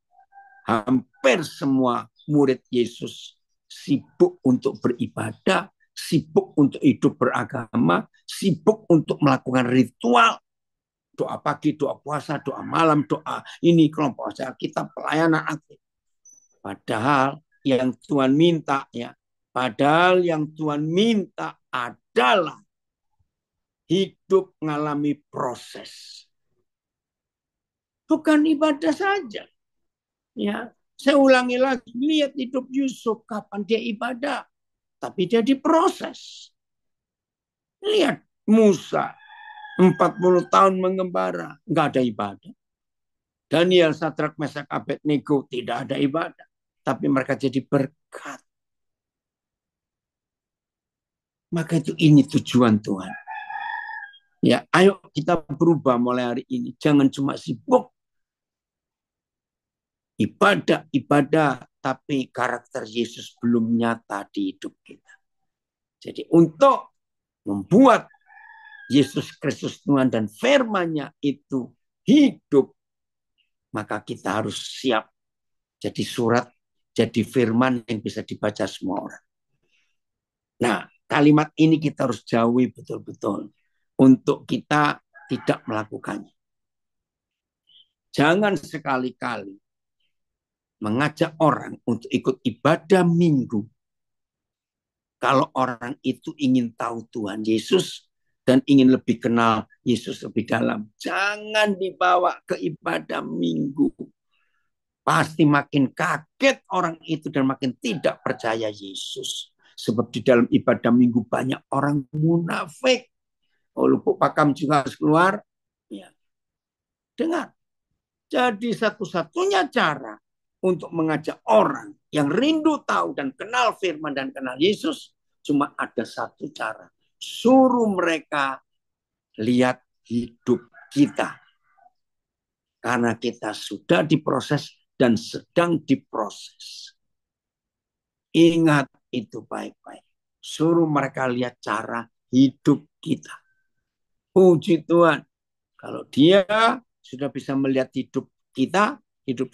hampir semua murid Yesus sibuk untuk beribadah, sibuk untuk hidup beragama, sibuk untuk melakukan ritual, doa pagi, doa puasa, doa malam, doa ini kelompok usaha kita pelayanan aktif. Padahal yang Tuhan minta ya, padahal yang Tuhan minta adalah hidup mengalami proses. Bukan ibadah saja. Ya, saya ulangi lagi, lihat hidup Yusuf, kapan dia ibadah, tapi dia diproses. Lihat Musa, 40 tahun mengembara, nggak ada ibadah. Daniel, Sadrak, Mesak, Abednego, tidak ada ibadah. Tapi mereka jadi berkat. Maka itu ini tujuan Tuhan. Ya, ayo kita berubah mulai hari ini. Jangan cuma sibuk ibadah, tapi karakter Yesus belum nyata di hidup kita. Jadi untuk membuat Yesus Kristus Tuhan dan firman-Nya itu hidup, maka kita harus siap jadi surat, jadi firman yang bisa dibaca semua orang. Nah, kalimat ini kita harus jauhi betul-betul untuk kita tidak melakukannya. Jangan sekali-kali mengajak orang untuk ikut ibadah minggu kalau orang itu ingin tahu Tuhan Yesus dan ingin lebih kenal Yesus lebih dalam. Jangan dibawa ke ibadah minggu. Pasti makin kaget orang itu dan makin tidak percaya Yesus. Sebab di dalam ibadah minggu banyak orang munafik. Oh, lupuk pakam juga harus keluar. Ya. Dengar. Jadi satu-satunya cara untuk mengajak orang yang rindu tahu dan kenal firman dan kenal Yesus, cuma ada satu cara. Suruh mereka lihat hidup kita. Karena kita sudah diproses dan sedang diproses. Ingat itu baik-baik. Suruh mereka lihat cara hidup kita. Puji Tuhan. Kalau dia sudah bisa melihat hidup kita, hidup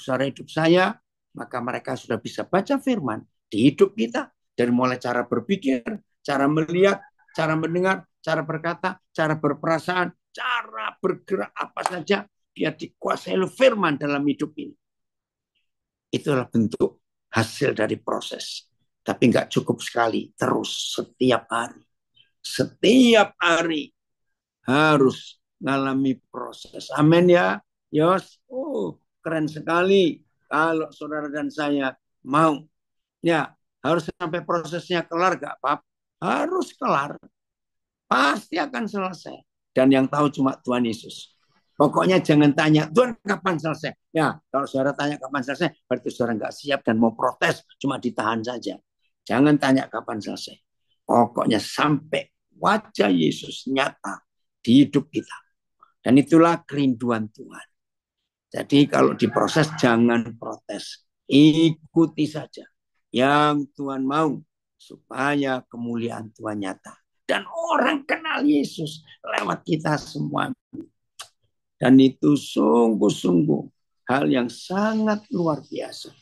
saya, maka mereka sudah bisa baca firman di hidup kita. Dari mulai cara berpikir, cara melihat, cara mendengar, cara berkata, cara berperasaan, cara bergerak apa saja, dia dikuasai firman dalam hidup ini. Itulah bentuk hasil dari proses. Tapi nggak cukup sekali, terus setiap hari. Setiap hari harus mengalami proses. Amin ya. Yos, keren sekali kalau saudara dan saya mau. Ya, harus sampai prosesnya kelar gak, Pak? Harus kelar. Pasti akan selesai. Dan yang tahu cuma Tuhan Yesus. Pokoknya jangan tanya, Tuhan kapan selesai? Ya, kalau saudara tanya kapan selesai, berarti saudara nggak siap dan mau protes, cuma ditahan saja. Jangan tanya kapan selesai. Pokoknya sampai wajah Yesus nyata di hidup kita. Dan itulah kerinduan Tuhan. Jadi kalau diproses jangan protes. Ikuti saja yang Tuhan mau supaya kemuliaan Tuhan nyata. Dan orang kenal Yesus lewat kita semua. Dan itu sungguh-sungguh hal yang sangat luar biasa.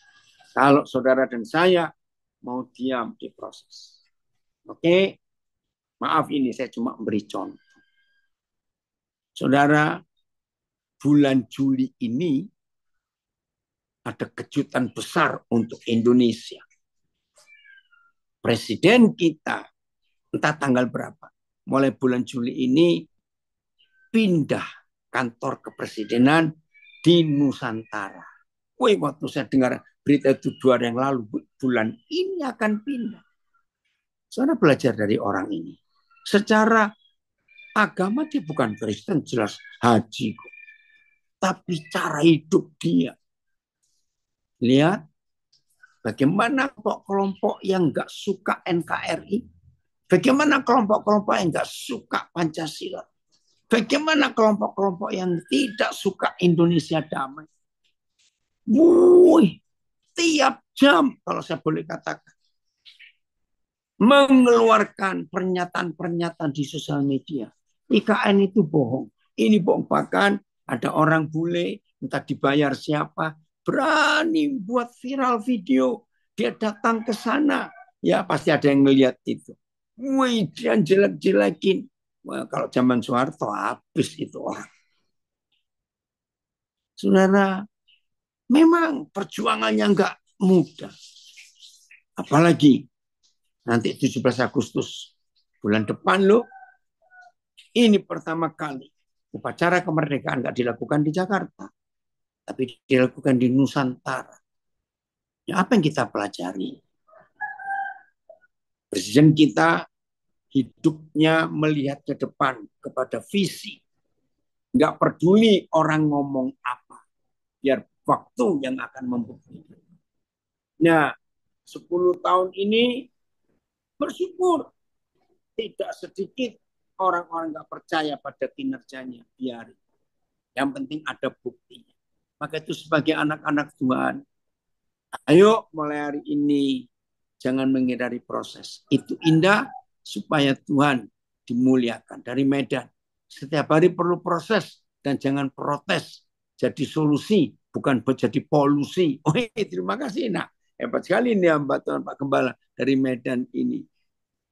Kalau saudara dan saya mau diam di proses. Oke, maaf ini saya cuma memberi contoh. Saudara, bulan Juli ini ada kejutan besar untuk Indonesia. Presiden kita, entah tanggal berapa, mulai bulan Juli ini pindah kantor kepresidenan di Nusantara. Woi, waktu saya dengar berita itu 2 hari yang lalu, bulan ini akan pindah. Saya belajar dari orang ini. Secara agama dia bukan Kristen, jelas haji. Tapi cara hidup dia. Lihat bagaimana kelompok yang nggak suka NKRI. Bagaimana kelompok-kelompok yang nggak suka Pancasila. Bagaimana kelompok-kelompok yang tidak suka Indonesia damai. Wuih, tiap jam kalau saya boleh katakan. Mengeluarkan pernyataan-pernyataan di sosial media. IKN itu bohong. Ini bohong. Bahkan ada orang bule, entah dibayar siapa, berani buat viral video. Dia datang ke sana. Ya pasti ada yang ngelihat itu. Wih, dia jelek-jelekin. Wah, kalau zaman Soeharto habis itu orang. Saudara, memang perjuangannya nggak mudah. Apalagi nanti 17 Agustus bulan depan loh. Ini pertama kali upacara kemerdekaan nggak dilakukan di Jakarta, tapi dilakukan di Nusantara. Ya, apa yang kita pelajari? Presiden kita hidupnya melihat ke depan kepada visi. Nggak peduli orang ngomong apa. Biar waktu yang akan membuktikan. Nah, 10 tahun ini bersyukur tidak sedikit orang-orang nggak percaya pada kinerjanya. Biarin. Yang penting ada buktinya. Maka itu sebagai anak-anak Tuhan, ayo mulai hari ini jangan menghindari proses. Itu indah supaya Tuhan dimuliakan. Dari Medan, setiap hari perlu proses dan jangan protes. Jadi solusi, bukan jadi polusi. Oh, terima kasih nak. Hebat sekali ini hamba Tuhan Pak Gembala dari Medan ini.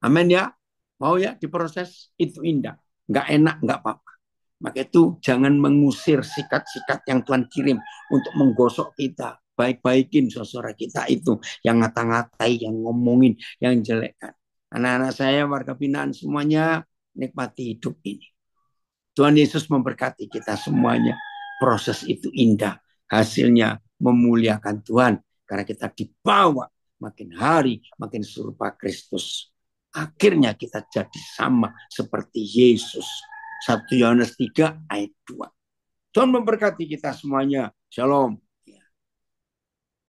Amin ya. Mau ya diproses, itu indah. Nggak enak, nggak apa-apa. Maka itu jangan mengusir sikat-sikat yang Tuhan kirim untuk menggosok kita. Baik-baikin saudara kita itu. Yang ngata-ngatai, yang ngomongin, yang jelekkan. Anak-anak saya, warga binaan semuanya nikmati hidup ini. Tuhan Yesus memberkati kita semuanya. Proses itu indah. Hasilnya memuliakan Tuhan. Karena kita dibawa makin hari makin serupa Kristus. Akhirnya kita jadi sama seperti Yesus. 1 Yohanes 3 ayat 2. Tuhan memberkati kita semuanya. Shalom.